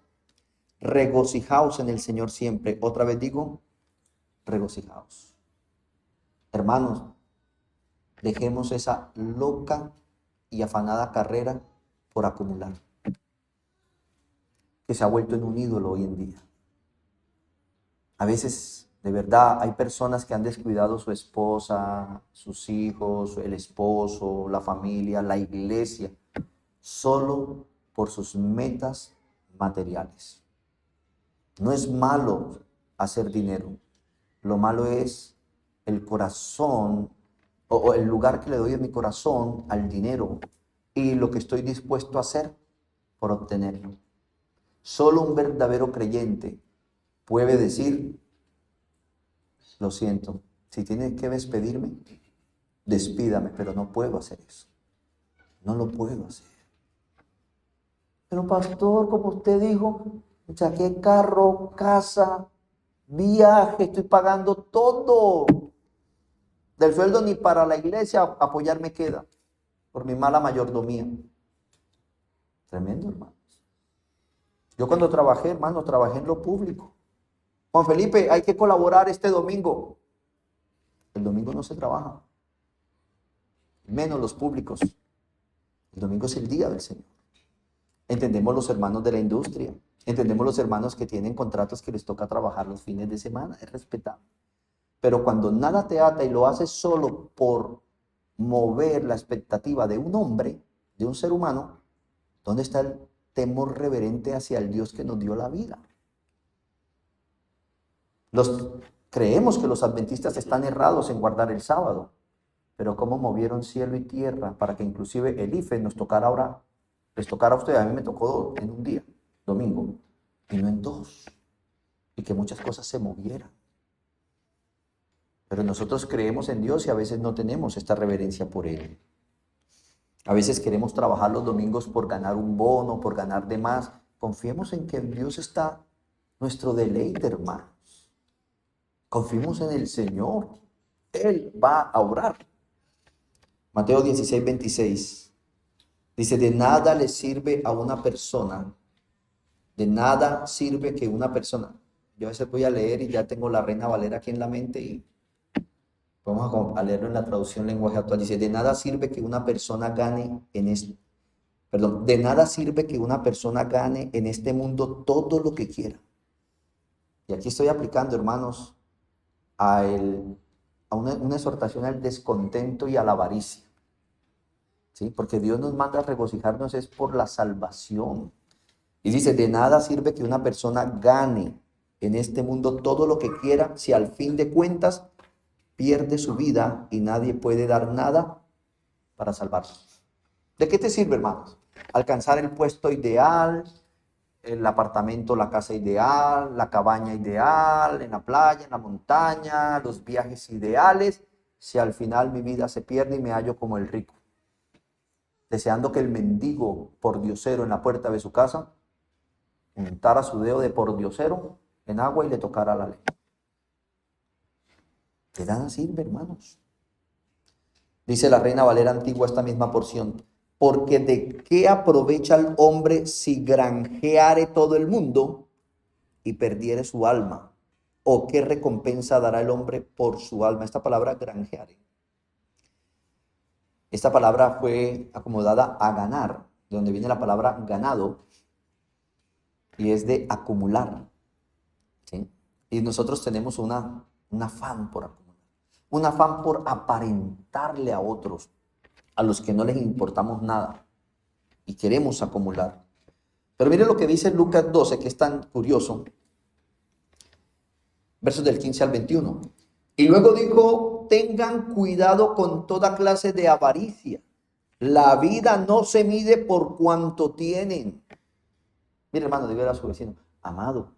regocijaos en el Señor siempre. Otra vez digo, regocijaos. Hermanos, dejemos esa loca y afanada carrera por acumular, que se ha vuelto en un ídolo hoy en día. A veces, de verdad, hay personas que han descuidado su esposa, sus hijos, el esposo, la familia, la iglesia, solo por sus metas materiales. No es malo hacer dinero, lo malo es el corazón o el lugar que le doy en mi corazón al dinero y lo que estoy dispuesto a hacer por obtenerlo. Solo un verdadero creyente puede decir, lo siento, si tienes que despedirme, despídame, pero no puedo hacer eso. No lo puedo hacer. Pero pastor, como usted dijo, saqué carro, casa, viaje, estoy pagando todo. Del sueldo ni para la iglesia apoyarme queda, por mi mala mayordomía. Tremendo, hermanos. Yo cuando trabajé, hermano, trabajé en lo público. Juan Felipe, hay que colaborar este domingo. El domingo no se trabaja, menos los públicos. El domingo es el día del Señor. Entendemos los hermanos de la industria, entendemos los hermanos que tienen contratos que les toca trabajar los fines de semana, es respetable. Pero cuando nada te ata y lo haces solo por mover la expectativa de un hombre, de un ser humano, ¿dónde está el temor reverente hacia el Dios que nos dio la vida? Creemos que los adventistas están errados en guardar el sábado, pero cómo movieron cielo y tierra para que inclusive el IFE nos tocara ahora, les tocara a ustedes, a mí me tocó en un día, domingo, y no en dos, y que muchas cosas se movieran. Pero nosotros creemos en Dios y a veces no tenemos esta reverencia por Él. A veces queremos trabajar los domingos por ganar un bono, por ganar de más. Confiemos en que en Dios está nuestro deleite, hermanos. Confiemos en el Señor. Él va a obrar. Mateo 16, 26. Dice, de nada le sirve a una persona. De nada sirve que una persona. Yo a veces voy a leer y ya tengo la Reina Valera aquí en la mente y vamos a leerlo en la traducción lenguaje actual. Dice, de nada sirve que una persona gane en este, de nada sirve que una persona gane en este mundo todo lo que quiera. Y aquí estoy aplicando, hermanos, a una exhortación al descontento y a la avaricia. ¿Sí? Porque Dios nos manda a regocijarnos es por la salvación. Y dice, de nada sirve que una persona gane en este mundo todo lo que quiera si al fin de cuentas pierde su vida y nadie puede dar nada para salvarlo. ¿De qué te sirve, hermanos? Alcanzar el puesto ideal, el apartamento, la casa ideal, la cabaña ideal, en la playa, en la montaña, los viajes ideales, si al final mi vida se pierde y me hallo como el rico, deseando que el mendigo pordiosero en la puerta de su casa untara su dedo de pordiosero en agua y le tocara la ley. ¿De nada sirve, hermanos? Dice la Reina Valera antigua esta misma porción. Porque de qué aprovecha el hombre si granjeare todo el mundo y perdiere su alma. ¿O qué recompensa dará el hombre por su alma? Esta palabra granjeare. Esta palabra fue acomodada a ganar, de donde viene la palabra ganado, y es de acumular. ¿Sí? Y nosotros tenemos un afán por acumular. Un afán por aparentarle a otros, a los que no les importamos nada, y queremos acumular. Pero mire lo que dice Lucas 12, que es tan curioso, versos del 15 al 21. Y luego dijo, tengan cuidado con toda clase de avaricia. La vida no se mide por cuanto tienen. Mire, hermano, dígale a su vecino, amado,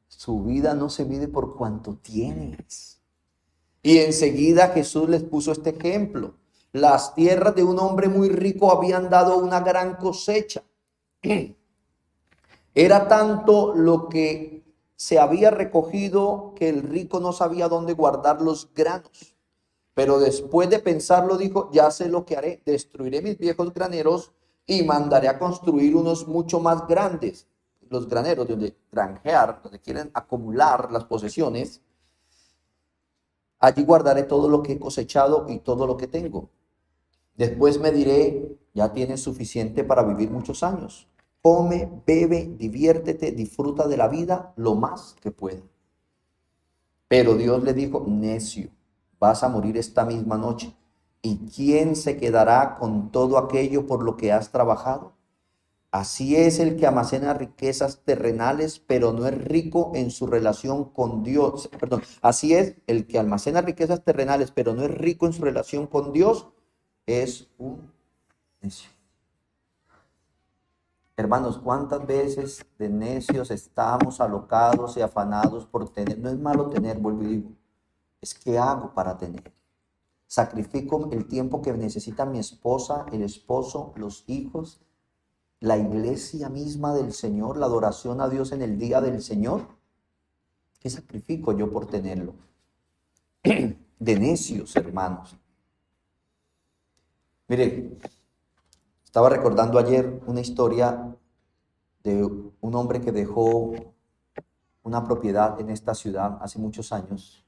su vida no se mide por cuanto tienes. Y enseguida Jesús les puso este ejemplo. Las tierras de un hombre muy rico habían dado una gran cosecha. Era tanto lo que se había recogido que el rico no sabía dónde guardar los granos. Pero después de pensarlo dijo, ya sé lo que haré. Destruiré mis viejos graneros y mandaré a construir unos mucho más grandes. Los graneros donde granjear, donde quieren acumular las posesiones. Allí guardaré todo lo que he cosechado y todo lo que tengo. Después me diré, ya tienes suficiente para vivir muchos años. Come, bebe, diviértete, disfruta de la vida lo más que pueda. Pero Dios le dijo, necio, vas a morir esta misma noche. ¿Y quién se quedará con todo aquello por lo que has trabajado? Así es el que almacena riquezas terrenales, pero no es rico en su relación con Dios. Perdón, así es el que almacena riquezas terrenales, pero no es rico en su relación con Dios, es un necio. Hermanos, ¿cuántas veces de necios estamos alocados y afanados por tener? No es malo tener, vuelvo y digo, es qué hago para tener. Sacrifico el tiempo que necesita mi esposa, el esposo, los hijos, la iglesia misma del Señor, la adoración a Dios en el día del Señor. ¿Qué sacrifico yo por tenerlo? De necios, hermanos. Mire, estaba recordando ayer una historia de un hombre que dejó una propiedad en esta ciudad hace muchos años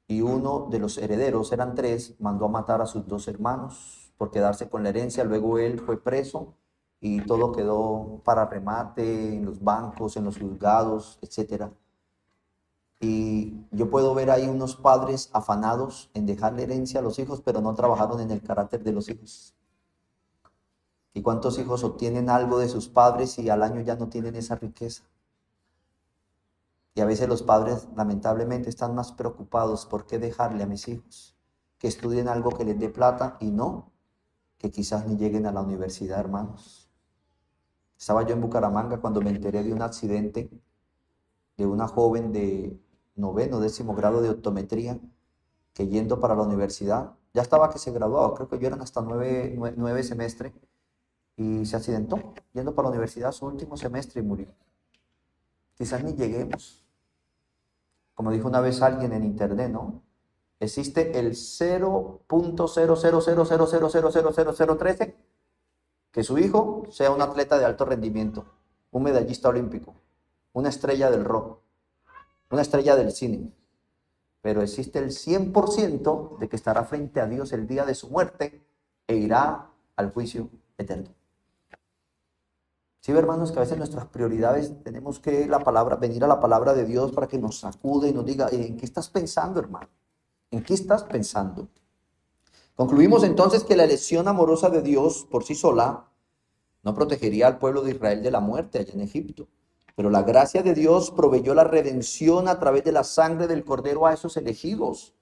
y uno de los herederos, eran tres, mandó a matar a sus dos hermanos por quedarse con la herencia. Luego él fue preso y todo quedó para remate en los bancos, en los juzgados, etcétera. Y yo puedo ver ahí unos padres afanados en dejarle herencia a los hijos, pero no trabajaron en el carácter de los hijos. ¿Y cuántos hijos obtienen algo de sus padres y al año ya no tienen esa riqueza? Y a veces los padres lamentablemente están más preocupados por qué dejarle a mis hijos, que estudien algo que les dé plata y no, que quizás ni lleguen a la universidad, hermanos. Estaba yo en Bucaramanga cuando me enteré de un accidente de una joven de noveno, 10º grado de optometría, que yendo para la universidad, ya estaba que se graduaba, creo que yo eran hasta nueve semestres, y se accidentó yendo para la universidad su último semestre y murió. Quizás ni lleguemos. Como dijo una vez alguien en internet, ¿no? Existe el 0.0000000013 que su hijo sea un atleta de alto rendimiento, un medallista olímpico, una estrella del rock, una estrella del cine. Pero existe el 100% de que estará frente a Dios el día de su muerte e irá al juicio eterno. Sí, hermanos, que a veces nuestras prioridades tenemos que venir a la palabra de Dios para que nos sacude y nos diga, ¿en qué estás pensando, hermano? ¿En qué estás pensando? Concluimos entonces que la elección amorosa de Dios por sí sola no protegería al pueblo de Israel de la muerte allá en Egipto. Pero la gracia de Dios proveyó la redención a través de la sangre del Cordero a esos elegidos.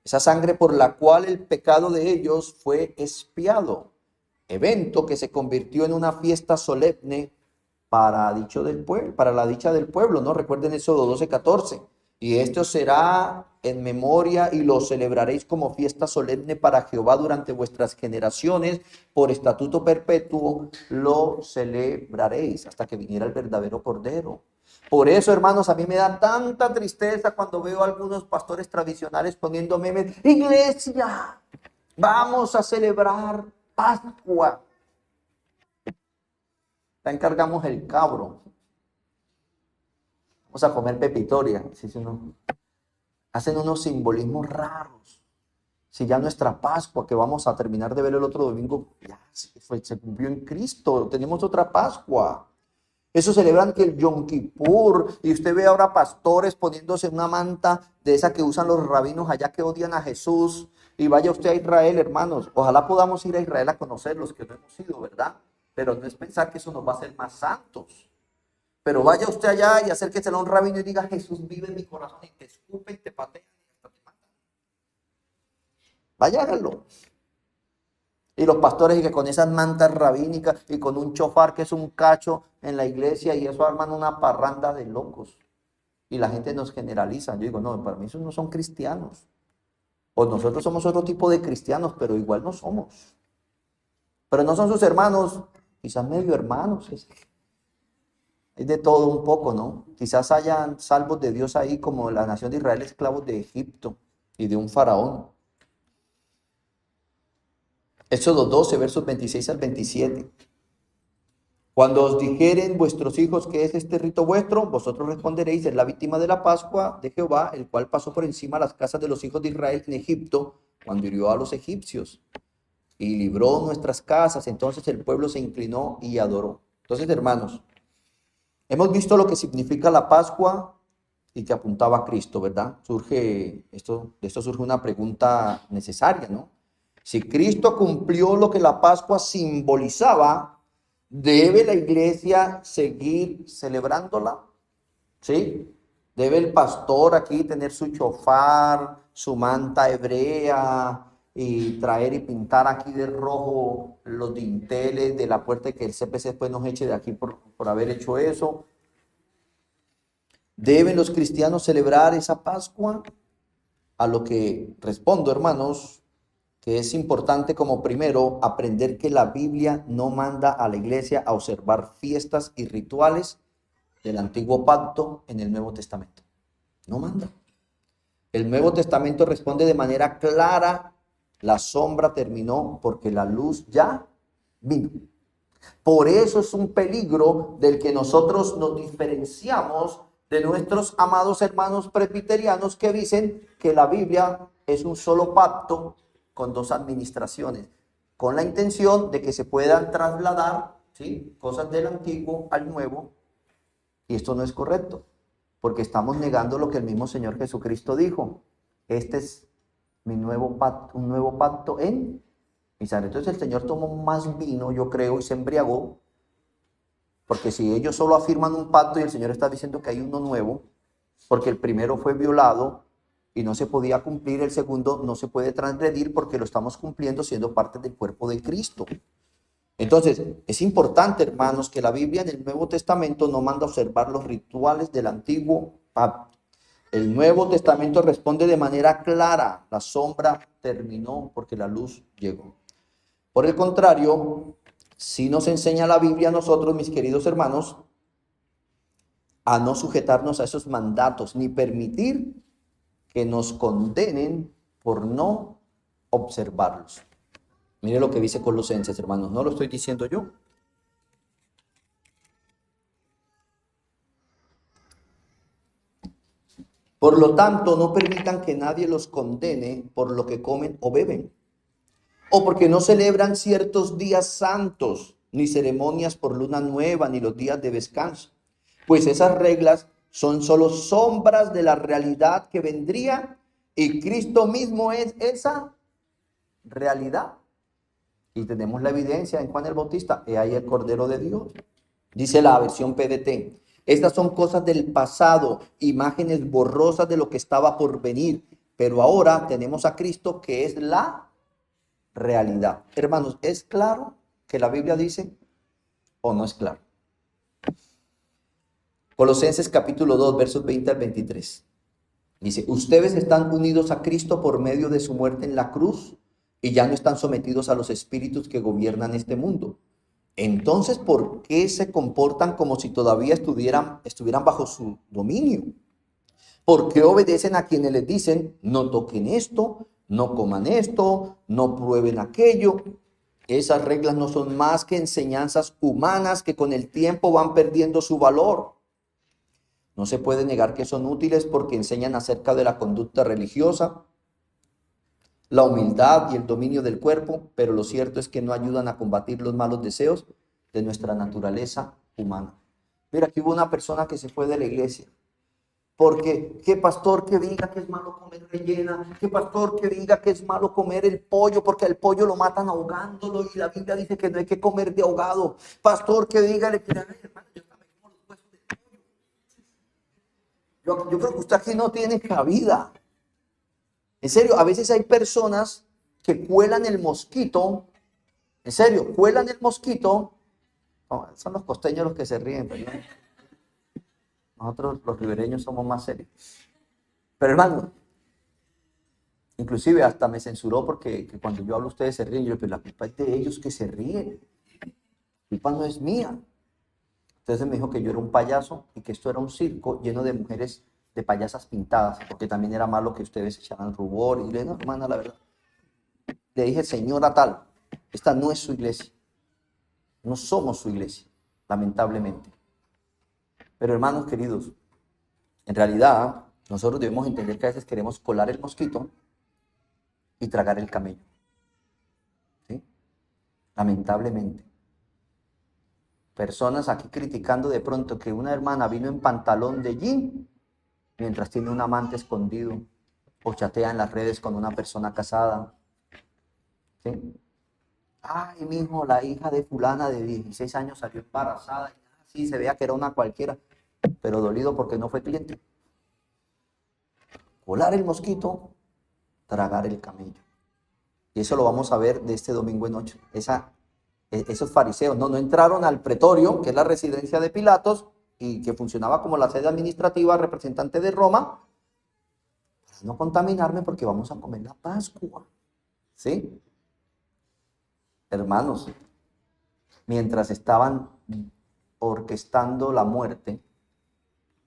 Esa sangre por la cual el pecado de ellos fue expiado. Evento que se convirtió en una fiesta solemne para la dicha del pueblo, ¿no? Recuerden Éxodo 12:14. Y esto será en memoria y lo celebraréis como fiesta solemne para Jehová durante vuestras generaciones, por estatuto perpetuo lo celebraréis hasta que viniera el verdadero Cordero. Por eso, hermanos, a mí me da tanta tristeza cuando veo a algunos pastores tradicionales poniendo memes. Iglesia, vamos a celebrar Pascua. Ya encargamos el cabro. Vamos a comer pepitoria. Hacen unos simbolismos raros. Si ya nuestra Pascua, que vamos a terminar de ver el otro domingo, ya se cumplió en Cristo. Tenemos otra Pascua. Eso celebran que el Yom Kippur, y usted ve ahora pastores poniéndose una manta de esa que usan los rabinos allá que odian a Jesús. Y vaya usted a Israel, hermanos. Ojalá podamos ir a Israel a conocer los que no hemos ido, ¿verdad? Pero no es pensar que eso nos va a hacer más santos. Pero vaya usted allá y acérquese a un rabino y diga, Jesús vive en mi corazón, y te escupen, te patean y hasta te matan. Vaya, háganlo. Y los pastores y que con esas mantas rabínicas y con un chofar que es un cacho en la iglesia y eso arman una parranda de locos. Y la gente nos generaliza. Yo digo, no, para mí esos no son cristianos. O nosotros somos otro tipo de cristianos, pero igual no somos. Pero no son sus hermanos, quizás medio hermanos. Es de todo un poco, ¿no? Quizás hayan salvos de Dios ahí como la nación de Israel, esclavos de Egipto y de un faraón. Éxodo 12, versos 26 al 27. Cuando os dijeren vuestros hijos que es este rito vuestro, vosotros responderéis, es la víctima de la Pascua de Jehová, el cual pasó por encima de las casas de los hijos de Israel en Egipto, cuando hirió a los egipcios y libró nuestras casas. Entonces el pueblo se inclinó y adoró. Entonces, hermanos, hemos visto lo que significa la Pascua y que apuntaba a Cristo, ¿verdad? De esto surge una pregunta necesaria, ¿no? Si Cristo cumplió lo que la Pascua simbolizaba, ¿debe la iglesia seguir celebrándola? ¿Sí? ¿Debe el pastor aquí tener su chofar, su manta hebrea, y traer y pintar aquí de rojo los dinteles de la puerta y que el CPC después nos eche de aquí por haber hecho eso. ¿Deben los cristianos celebrar esa Pascua? A lo que respondo, hermanos, que es importante como primero aprender que la Biblia no manda a la iglesia a observar fiestas y rituales del antiguo pacto en el Nuevo Testamento. No manda. El Nuevo Testamento responde de manera clara: la sombra terminó porque la luz ya vino. Por eso es un peligro del que nosotros nos diferenciamos de nuestros amados hermanos presbiterianos que dicen que la Biblia es un solo pacto con dos administraciones, con la intención de que se puedan trasladar, ¿sí?, cosas del antiguo al nuevo. Y esto no es correcto, porque estamos negando lo que el mismo Señor Jesucristo dijo: este es mi nuevo pacto, un nuevo pacto en mi sangre. Entonces el Señor tomó más vino, yo creo, y se embriagó, porque si ellos solo afirman un pacto y el Señor está diciendo que hay uno nuevo, porque el primero fue violado y no se podía cumplir, el segundo no se puede transgredir porque lo estamos cumpliendo siendo parte del cuerpo de Cristo. Entonces, es importante, hermanos, que la Biblia en el Nuevo Testamento no manda a observar los rituales del antiguo pacto. El Nuevo Testamento responde de manera clara: la sombra terminó porque la luz llegó. Por el contrario, si nos enseña la Biblia a nosotros, mis queridos hermanos, a no sujetarnos a esos mandatos, ni permitir que nos condenen por no observarlos. Mire lo que dice Colosenses, hermanos, no lo estoy diciendo yo. Por lo tanto, no permitan que nadie los condene por lo que comen o beben, o porque no celebran ciertos días santos, ni ceremonias por luna nueva, ni los días de descanso, pues esas reglas son solo sombras de la realidad que vendría, y Cristo mismo es esa realidad. Y tenemos la evidencia en Juan el Bautista: he ahí el Cordero de Dios. Dice la versión PDT: estas son cosas del pasado, imágenes borrosas de lo que estaba por venir, pero ahora tenemos a Cristo, que es la realidad. Hermanos, ¿es claro que la Biblia dice o no es claro? Colosenses capítulo 2, versos 20 al 23. Dice: ustedes están unidos a Cristo por medio de su muerte en la cruz y ya no están sometidos a los espíritus que gobiernan este mundo. Entonces, ¿por qué se comportan como si todavía estuvieran bajo su dominio? ¿Por qué obedecen a quienes les dicen: no toquen esto, no coman esto, no prueben aquello? Esas reglas no son más que enseñanzas humanas que con el tiempo van perdiendo su valor. No se puede negar que son útiles porque enseñan acerca de la conducta religiosa, la humildad y el dominio del cuerpo, pero lo cierto es que no ayudan a combatir los malos deseos de nuestra naturaleza humana. Mira, aquí hubo una persona que se fue de la iglesia porque qué pastor que diga que es malo comer rellena, qué pastor que diga que es malo comer el pollo porque al pollo lo matan ahogándolo y la Biblia dice que no hay que comer de ahogado. Pastor que diga, le quiera, hermano, yo también como los huesos del pollo. Yo creo que usted aquí no tiene cabida. En serio, a veces hay personas que cuelan el mosquito. En serio, cuelan el mosquito. No, son los costeños los que se ríen, ¿verdad? Nosotros los ribereños somos más serios. Pero hermano, inclusive hasta me censuró porque que cuando yo hablo ustedes se ríen. Yo, pero la culpa es de ellos que se ríen. La culpa no es mía. Entonces me dijo que yo era un payaso y que esto era un circo lleno de mujeres, de payasas pintadas, porque también era malo que ustedes echaran rubor. Y le dije: no, hermana, la verdad. Le dije: señora tal, esta no es su iglesia. No somos su iglesia, lamentablemente. Pero hermanos queridos, en realidad nosotros debemos entender que a veces queremos colar el mosquito y tragar el camello. ¿Sí? Lamentablemente. Personas aquí criticando de pronto que una hermana vino en pantalón de jean mientras tiene un amante escondido o chatea en las redes con una persona casada. ¿Sí? Ay, mijo, la hija de fulana de 16 años salió embarazada. Sí, se veía que era una cualquiera, pero dolido porque no fue cliente. Colar el mosquito, tragar el camello. Y eso lo vamos a ver de este domingo en 8. Esos fariseos no entraron al pretorio, que es la residencia de Pilatos, y que funcionaba como la sede administrativa representante de Roma, para no contaminarme porque vamos a comer la Pascua. ¿Sí? Hermanos, mientras estaban orquestando la muerte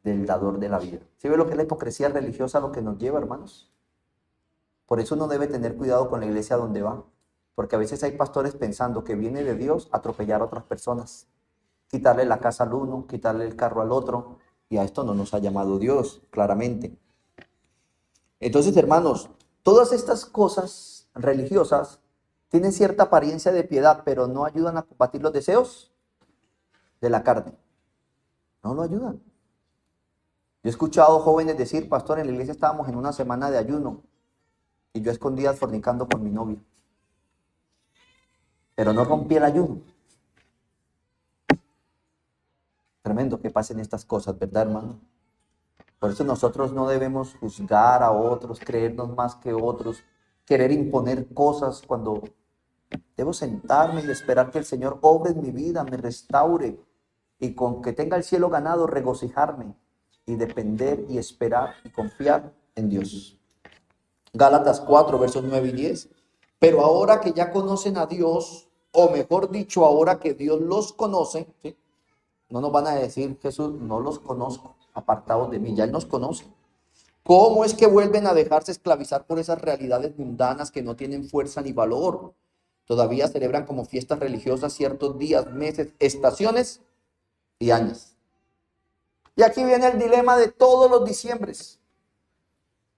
del dador de la vida. ¿Sí ve lo que es la hipocresía religiosa, lo que nos lleva, hermanos? Por eso uno debe tener cuidado con la iglesia donde va, porque a veces hay pastores pensando que viene de Dios atropellar a otras personas, quitarle la casa al uno, quitarle el carro al otro, y a esto no nos ha llamado Dios, claramente. Entonces, hermanos, todas estas cosas religiosas tienen cierta apariencia de piedad, pero no ayudan a combatir los deseos de la carne. No lo ayudan. Yo he escuchado jóvenes decir, pastor, en la iglesia estábamos en una semana de ayuno y yo a escondidas fornicando con mi novia. Pero no rompí el ayuno. Tremendo que pasen estas cosas, ¿verdad, hermano? Por eso nosotros no debemos juzgar a otros, creernos más que otros, querer imponer cosas cuando debo sentarme y esperar que el Señor obre en mi vida, me restaure y con que tenga el cielo ganado, regocijarme y depender y esperar y confiar en Dios. Gálatas 4, versos 9 y 10. Pero ahora que ya conocen a Dios, o mejor dicho, ahora que Dios los conoce, ¿sí? No nos van a decir, Jesús, no los conozco, apartados de mí, ya Él nos conoce. ¿Cómo es que vuelven a dejarse esclavizar por esas realidades mundanas que no tienen fuerza ni valor? Todavía celebran como fiestas religiosas ciertos días, meses, estaciones y años. Y aquí viene el dilema de todos los diciembres.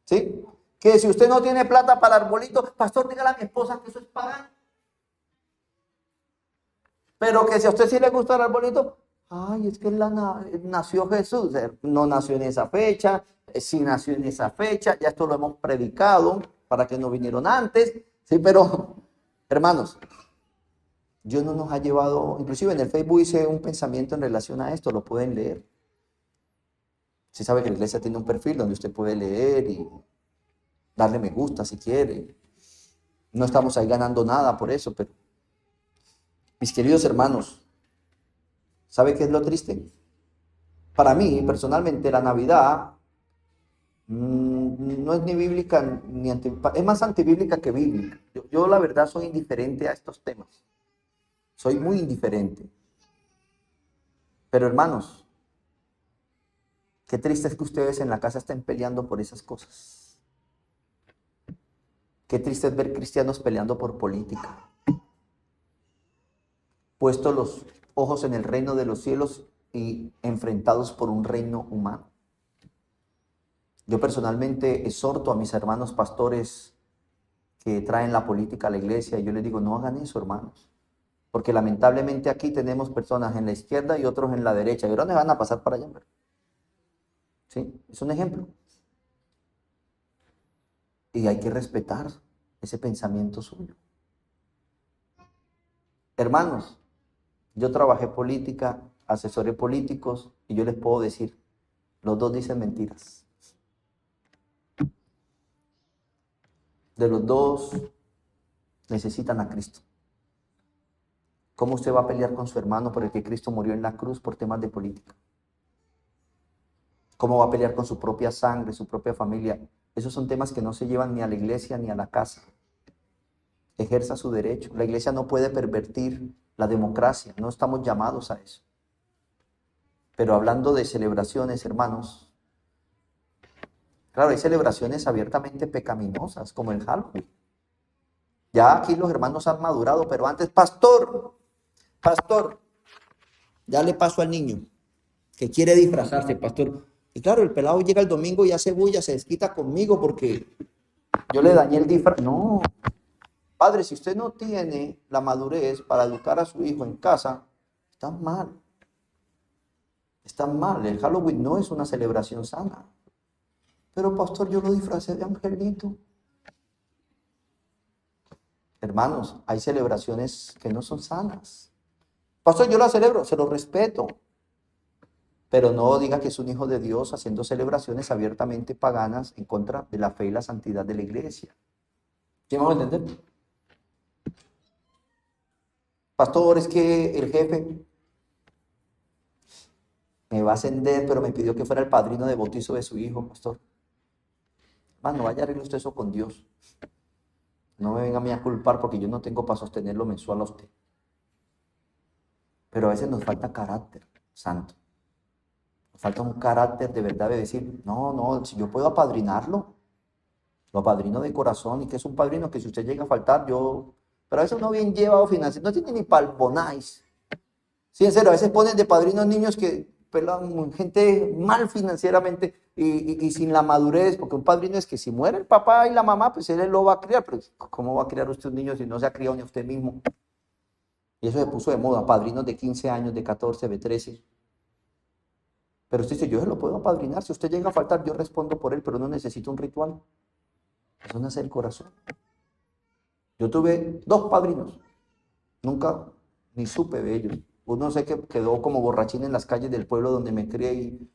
¿Sí? Que si usted no tiene plata para el arbolito, pastor, dígale a mi esposa que eso es pagano. Pero que si a usted sí le gusta el arbolito, ay, es que nació Jesús. No nació en esa fecha, sí nació en esa fecha, ya esto lo hemos predicado para que no vinieron antes. Sí, pero, hermanos, Dios no nos ha llevado, inclusive en el Facebook hice un pensamiento en relación a esto, lo pueden leer. Sí sabe que la iglesia tiene un perfil donde usted puede leer y darle me gusta si quiere. No estamos ahí ganando nada por eso, pero mis queridos hermanos, ¿sabe qué es lo triste? Para mí, personalmente, la Navidad no es ni bíblica, es más antibíblica que bíblica. Yo la verdad soy indiferente a estos temas. Soy muy indiferente. Pero hermanos, qué triste es que ustedes en la casa estén peleando por esas cosas. Qué triste es ver cristianos peleando por política. Puestos los ojos en el reino de los cielos y enfrentados por un reino humano. Yo personalmente exhorto a mis hermanos pastores que traen la política a la iglesia y yo les digo, no hagan eso, hermanos. Porque lamentablemente aquí tenemos personas en la izquierda y otros en la derecha. ¿Y ahora dónde van a pasar para allá? ¿Sí? Es un ejemplo. Y hay que respetar ese pensamiento suyo. Hermanos, yo trabajé política, asesoré políticos y yo les puedo decir, los dos dicen mentiras. De los dos necesitan a Cristo. ¿Cómo usted va a pelear con su hermano por el que Cristo murió en la cruz por temas de política? ¿Cómo va a pelear con su propia sangre, su propia familia? Esos son temas que no se llevan ni a la iglesia ni a la casa. Ejerza su derecho. La iglesia no puede pervertir la democracia. No estamos llamados a eso. Pero hablando de celebraciones, hermanos, claro, hay celebraciones abiertamente pecaminosas, como el Halloween. Ya aquí los hermanos han madurado, pero antes, pastor, ya le paso al niño que quiere disfrazarse, pastor. Y claro, el pelado llega el domingo y hace bulla, se desquita conmigo porque yo le dañé el disfraz. No, padre, si usted no tiene la madurez para educar a su hijo en casa, está mal. Está mal. El Halloween no es una celebración sana. Pero pastor, yo lo disfracé de angelito. Hermanos, hay celebraciones que no son sanas. Pastor, yo la celebro, se lo respeto. Pero no diga que es un hijo de Dios haciendo celebraciones abiertamente paganas en contra de la fe y la santidad de la iglesia. ¿Sí me van a entender? Pastor, es que el jefe me va a ascender, pero me pidió que fuera el padrino de bautizo de su hijo, pastor. Mano, vaya, arregle usted eso con Dios. No me venga a mí a culpar porque yo no tengo para sostenerlo mensual a usted. Pero a veces nos falta carácter santo. Nos falta un carácter de verdad de decir, no, no, si yo puedo apadrinarlo, lo apadrino de corazón. ¿Y que es un padrino? Que si usted llega a faltar, yo... Pero a veces uno bien llevado financiero, no tiene ni para el bonais. Sí, en serio, a veces ponen de padrinos niños que pelan gente mal financieramente y sin la madurez, porque un padrino es que si muere el papá y la mamá, pues él lo va a criar, pero ¿cómo va a criar usted un niño si no se ha criado ni usted mismo? Y eso se puso de moda, padrinos de 15 años, de 14, de 13. Pero usted dice, yo se lo puedo apadrinar, si usted llega a faltar, yo respondo por él, pero no necesito un ritual. Eso nace el corazón. Yo tuve 2 padrinos, nunca ni supe de ellos. Uno sé que quedó como borrachín en las calles del pueblo donde me crié y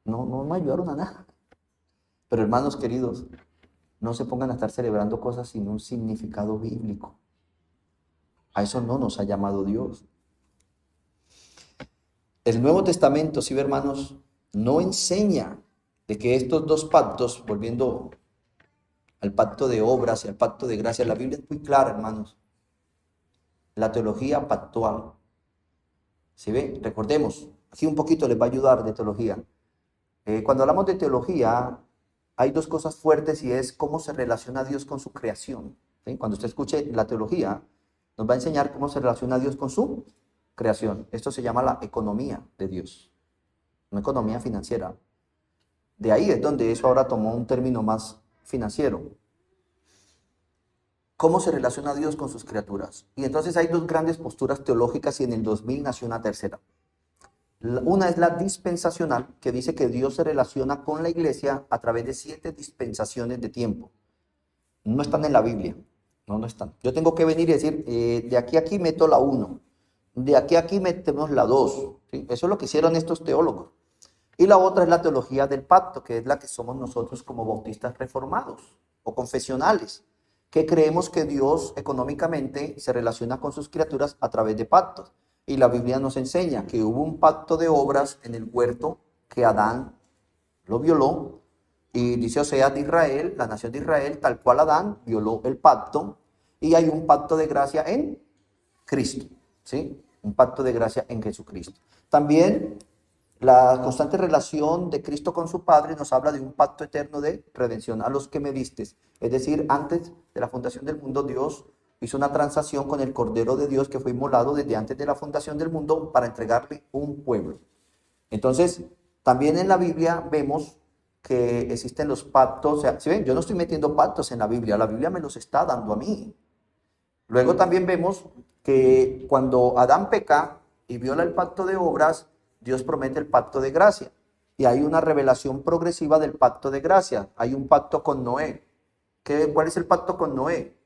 no me ayudaron a nada. Pero hermanos queridos, no se pongan a estar celebrando cosas sin un significado bíblico. A eso no nos ha llamado Dios. El Nuevo Testamento, sí, hermanos, no enseña de que estos 2 pactos, volviendo al pacto de obras y al pacto de gracia, la Biblia es muy clara, hermanos. La teología pactual. ¿Sí ve? Recordemos, aquí un poquito les va a ayudar de teología. Cuando hablamos de teología, hay 2 cosas fuertes y es cómo se relaciona Dios con su creación. ¿Sí? Cuando usted escuche la teología, nos va a enseñar cómo se relaciona Dios con su creación. Esto se llama la economía de Dios, no economía financiera. De ahí es donde eso ahora tomó un término más financiero. ¿Cómo se relaciona Dios con sus criaturas? Y entonces hay 2 grandes posturas teológicas y en el 2000 nació una tercera. Una es la dispensacional, que dice que Dios se relaciona con la iglesia a través de 7 dispensaciones de tiempo. No están en la Biblia, no están. Yo tengo que venir y decir, de aquí a aquí meto la 1, de aquí a aquí metemos la 2. ¿Sí? Eso es lo que hicieron estos teólogos. Y la otra es la teología del pacto, que es la que somos nosotros como bautistas reformados o confesionales, que creemos que Dios económicamente se relaciona con sus criaturas a través de pactos. Y la Biblia nos enseña que hubo un pacto de obras en el huerto que Adán lo violó. Y dice Oseas de Israel, la nación de Israel, tal cual Adán violó el pacto. Y hay un pacto de gracia en Cristo, ¿sí? Un pacto de gracia en Jesucristo. También la constante relación de Cristo con su Padre nos habla de un pacto eterno de redención. A los que me vistes. Es decir, antes de la fundación del mundo, Dios hizo una transacción con el Cordero de Dios que fue inmolado desde antes de la fundación del mundo para entregarle un pueblo. Entonces, también en la Biblia vemos que existen los pactos. O sea, ¿sí ven? Yo no estoy metiendo pactos en la Biblia me los está dando a mí. Luego también vemos que cuando Adán peca y viola el pacto de obras, Dios promete el pacto de gracia. Y hay una revelación progresiva del pacto de gracia. Hay un pacto con Noé. ¿Cuál es el pacto con Noé?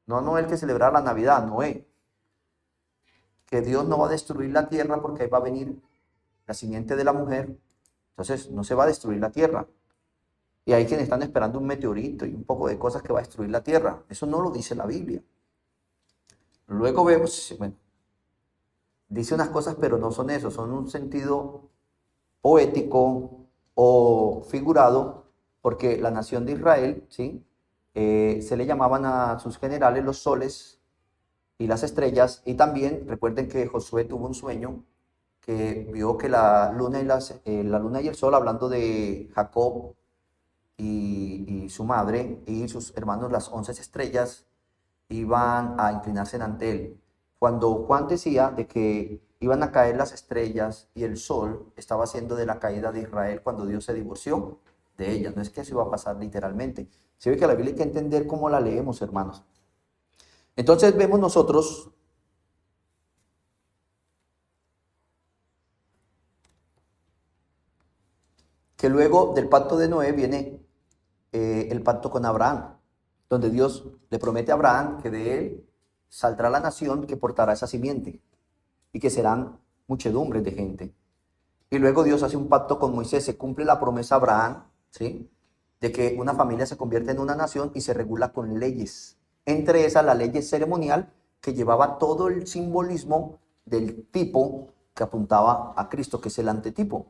No Noé el que celebraba la Navidad, Noé. Que Dios no va a destruir la tierra porque ahí va a venir la simiente de la mujer. Entonces no se va a destruir la tierra. Y hay quienes están esperando un meteorito y un poco de cosas que va a destruir la tierra. Eso no lo dice la Biblia. Luego vemos, bueno, dice unas cosas, pero no son eso, son un sentido poético o figurado, porque la nación de Israel, ¿sí? Se le llamaban a sus generales los soles y las estrellas, y también recuerden que Josué tuvo un sueño que vio que la luna y el sol, hablando de Jacob y su madre y sus hermanos, las 11 estrellas, iban a inclinarse ante él. Cuando Juan decía de que iban a caer las estrellas y el sol, estaba haciendo de la caída de Israel cuando Dios se divorció de ella. No es que eso iba a pasar literalmente. Se ve que la Biblia hay que entender cómo la leemos, hermanos. Entonces vemos nosotros que luego del pacto de Noé viene el pacto con Abraham, donde Dios le promete a Abraham que de él saldrá la nación que portará esa simiente y que serán muchedumbres de gente. Y luego Dios hace un pacto con Moisés, se cumple la promesa a Abraham, ¿sí? De que una familia se convierte en una nación y se regula con leyes. Entre esas, la ley ceremonial que llevaba todo el simbolismo del tipo que apuntaba a Cristo, que es el antetipo.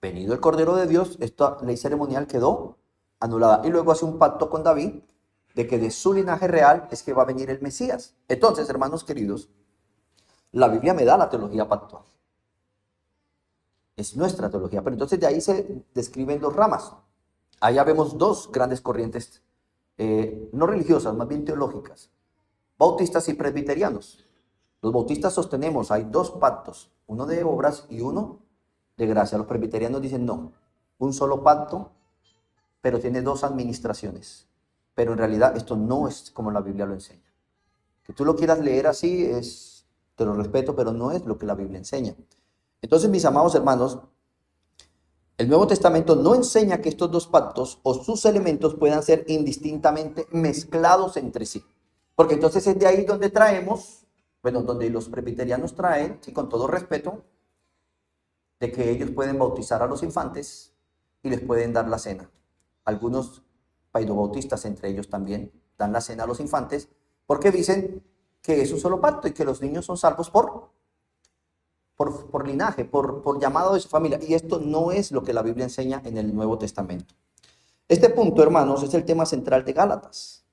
Venido el Cordero de Dios, esta ley ceremonial quedó anulada. Y luego hace un pacto con David de que de su linaje real es que va a venir el Mesías. Entonces, hermanos queridos, la Biblia me da la teología pactual. Es nuestra teología. Pero entonces de ahí se describen dos ramas. Allá vemos dos grandes corrientes, no religiosas, más bien teológicas. Bautistas y presbiterianos. Los bautistas sostenemos, hay dos pactos, uno de obras y uno de gracia. Los presbiterianos dicen no, un solo pacto, pero tiene dos administraciones. Pero en realidad esto no es como la Biblia lo enseña. Que tú lo quieras leer así, te lo respeto, pero no es lo que la Biblia enseña. Entonces, mis amados hermanos, el Nuevo Testamento no enseña que estos dos pactos o sus elementos puedan ser indistintamente mezclados entre sí. Porque entonces es de ahí donde traemos, bueno, donde los presbiterianos traen, sí, con todo respeto, de que ellos pueden bautizar a los infantes y les pueden dar la cena. Algunos paidobautistas, entre ellos también, dan la cena a los infantes porque dicen que es un solo pacto y que los niños son salvos por linaje, por llamado de su familia. Y esto no es lo que la Biblia enseña en el Nuevo Testamento. Este punto, hermanos, es el tema central de Gálatas.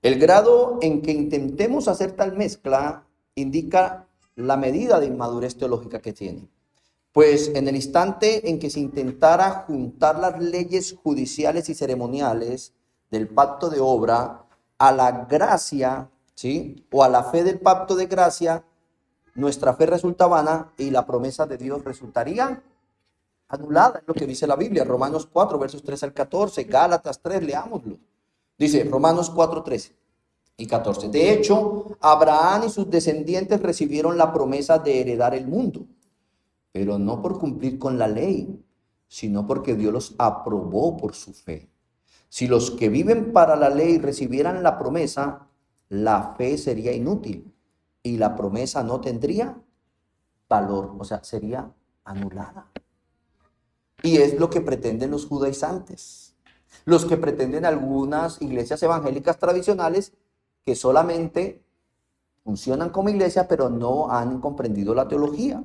El grado en que intentemos hacer tal mezcla indica la medida de inmadurez teológica que tiene. Pues en el instante en que se intentara juntar las leyes judiciales y ceremoniales del pacto de obra a la gracia, ¿sí?, o a la fe del pacto de gracia, nuestra fe resulta vana y la promesa de Dios resultaría anulada. Es lo que dice la Biblia, Romanos 4, versos 3 al 14, Gálatas 3, leámoslo. Dice Romanos 4, 13 y 14. De hecho, Abraham y sus descendientes recibieron la promesa de heredar el mundo, pero no por cumplir con la ley, sino porque Dios los aprobó por su fe. Si los que viven para la ley recibieran la promesa, la fe sería inútil y la promesa no tendría valor, o sea, sería anulada. Y es lo que pretenden los judaizantes, los que pretenden algunas iglesias evangélicas tradicionales que solamente funcionan como iglesia, pero no han comprendido la teología.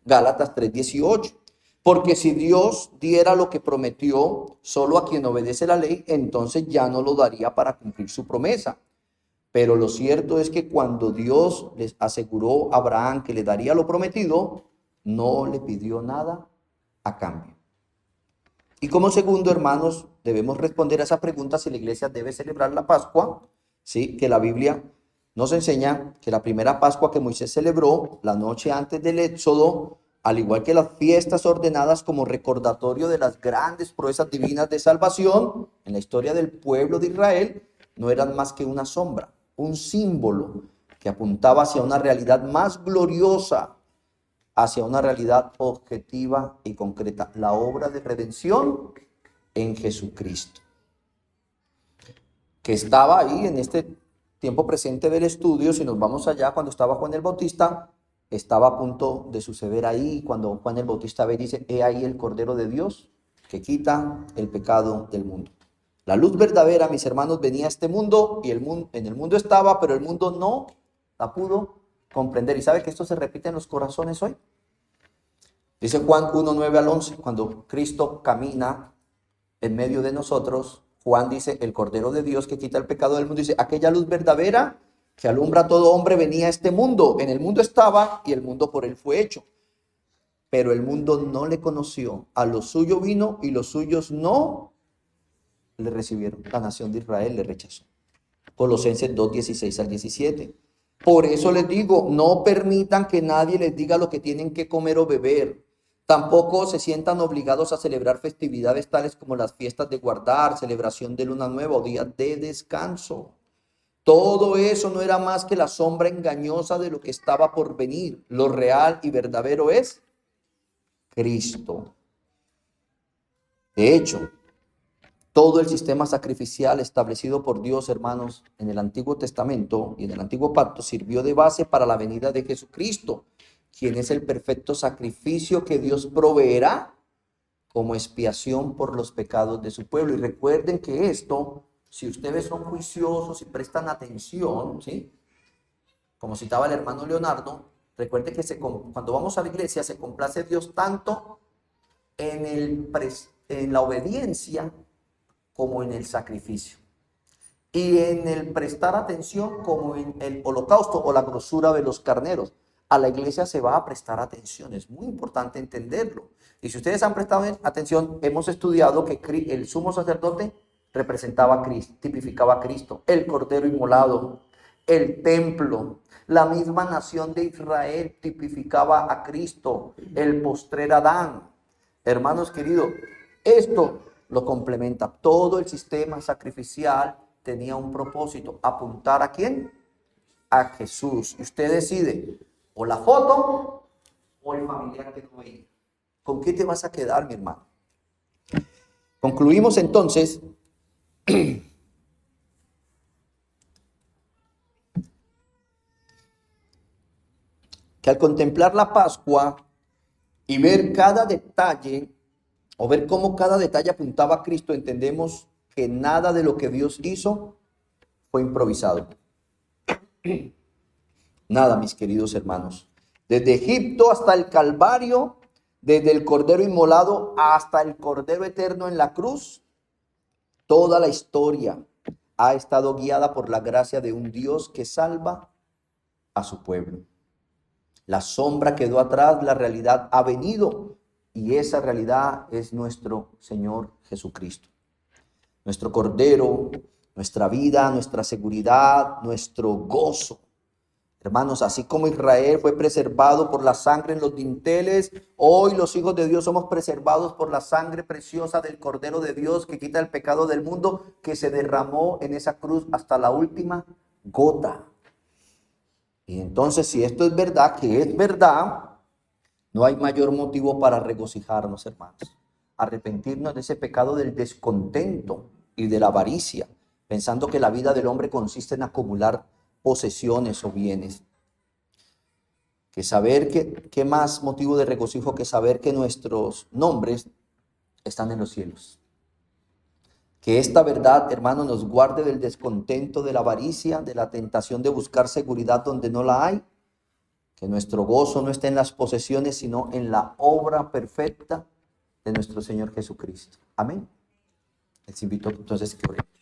Gálatas 3:18. Porque si Dios diera lo que prometió solo a quien obedece la ley, entonces ya no lo daría para cumplir su promesa. Pero lo cierto es que cuando Dios les aseguró a Abraham que le daría lo prometido, no le pidió nada a cambio. Y como segundo, hermanos, debemos responder a esa pregunta si la iglesia debe celebrar la Pascua, ¿sí? Que la Biblia nos enseña que la primera Pascua que Moisés celebró la noche antes del Éxodo, al igual que las fiestas ordenadas como recordatorio de las grandes proezas divinas de salvación en la historia del pueblo de Israel, no eran más que una sombra, un símbolo que apuntaba hacia una realidad más gloriosa, hacia una realidad objetiva y concreta, la obra de redención en Jesucristo, que estaba ahí en este tiempo presente del estudio. Si nos vamos allá, cuando estaba Juan el Bautista, estaba a punto de suceder ahí, cuando Juan el Bautista ve y dice, he ahí el Cordero de Dios que quita el pecado del mundo. La luz verdadera, mis hermanos, venía a este mundo y en el mundo estaba, pero el mundo no la pudo comprender. ¿Y sabe que esto se repite en los corazones hoy? Dice Juan 1, 9 al 11, cuando Cristo camina en medio de nosotros, Juan dice, el Cordero de Dios que quita el pecado del mundo, dice, aquella luz verdadera que alumbra a todo hombre venía a este mundo. En el mundo estaba y el mundo por él fue hecho. Pero el mundo no le conoció. A lo suyo vino y los suyos no le recibieron. La nación de Israel le rechazó. Colosenses 2, 16 al 17. Por eso les digo, no permitan que nadie les diga lo que tienen que comer o beber. Tampoco se sientan obligados a celebrar festividades tales como las fiestas de guardar, celebración de luna nueva o días de descanso. Todo eso no era más que la sombra engañosa de lo que estaba por venir. Lo real y verdadero es Cristo. De hecho, todo el sistema sacrificial establecido por Dios, hermanos, en el Antiguo Testamento y en el Antiguo Pacto sirvió de base para la venida de Jesucristo, quien es el perfecto sacrificio que Dios proveerá como expiación por los pecados de su pueblo. Y recuerden que esto, si ustedes son juiciosos y prestan atención, ¿sí?, como citaba el hermano Leonardo, recuerde que cuando vamos a la iglesia se complace Dios tanto en la obediencia como en el sacrificio. Y en el prestar atención como en el holocausto o la grosura de los carneros. A la iglesia se va a prestar atención, es muy importante entenderlo. Y si ustedes han prestado atención, hemos estudiado que el sumo sacerdote representaba a Cristo, tipificaba a Cristo, el cordero inmolado, el templo, la misma nación de Israel tipificaba a Cristo, el postrer Adán. Hermanos queridos, esto lo complementa. Todo el sistema sacrificial tenía un propósito, apuntar ¿a quién? A Jesús. Y usted decide, o la foto o el familiar que no veía. ¿Con qué te vas a quedar, mi hermano? Concluimos entonces que al contemplar la Pascua y ver cada detalle, o ver cómo cada detalle apuntaba a Cristo, entendemos que nada de lo que Dios hizo fue improvisado. Nada, mis queridos hermanos. Desde Egipto hasta el Calvario, desde el Cordero inmolado hasta el Cordero eterno en la cruz, toda la historia ha estado guiada por la gracia de un Dios que salva a su pueblo. La sombra quedó atrás, la realidad ha venido y esa realidad es nuestro Señor Jesucristo. Nuestro Cordero, nuestra vida, nuestra seguridad, nuestro gozo. Hermanos, así como Israel fue preservado por la sangre en los dinteles, hoy los hijos de Dios somos preservados por la sangre preciosa del Cordero de Dios que quita el pecado del mundo, que se derramó en esa cruz hasta la última gota. Y entonces, si esto es verdad, que es verdad, no hay mayor motivo para regocijarnos, hermanos. Arrepentirnos de ese pecado del descontento y de la avaricia, pensando que la vida del hombre consiste en acumular posesiones o bienes. Que saber que más motivo de regocijo que saber que nuestros nombres están en los cielos. Que esta verdad, hermano, nos guarde del descontento, de la avaricia, de la tentación de buscar seguridad donde no la hay. Que nuestro gozo no esté en las posesiones, sino en la obra perfecta de nuestro Señor Jesucristo. Amén. Les invito entonces que oremos.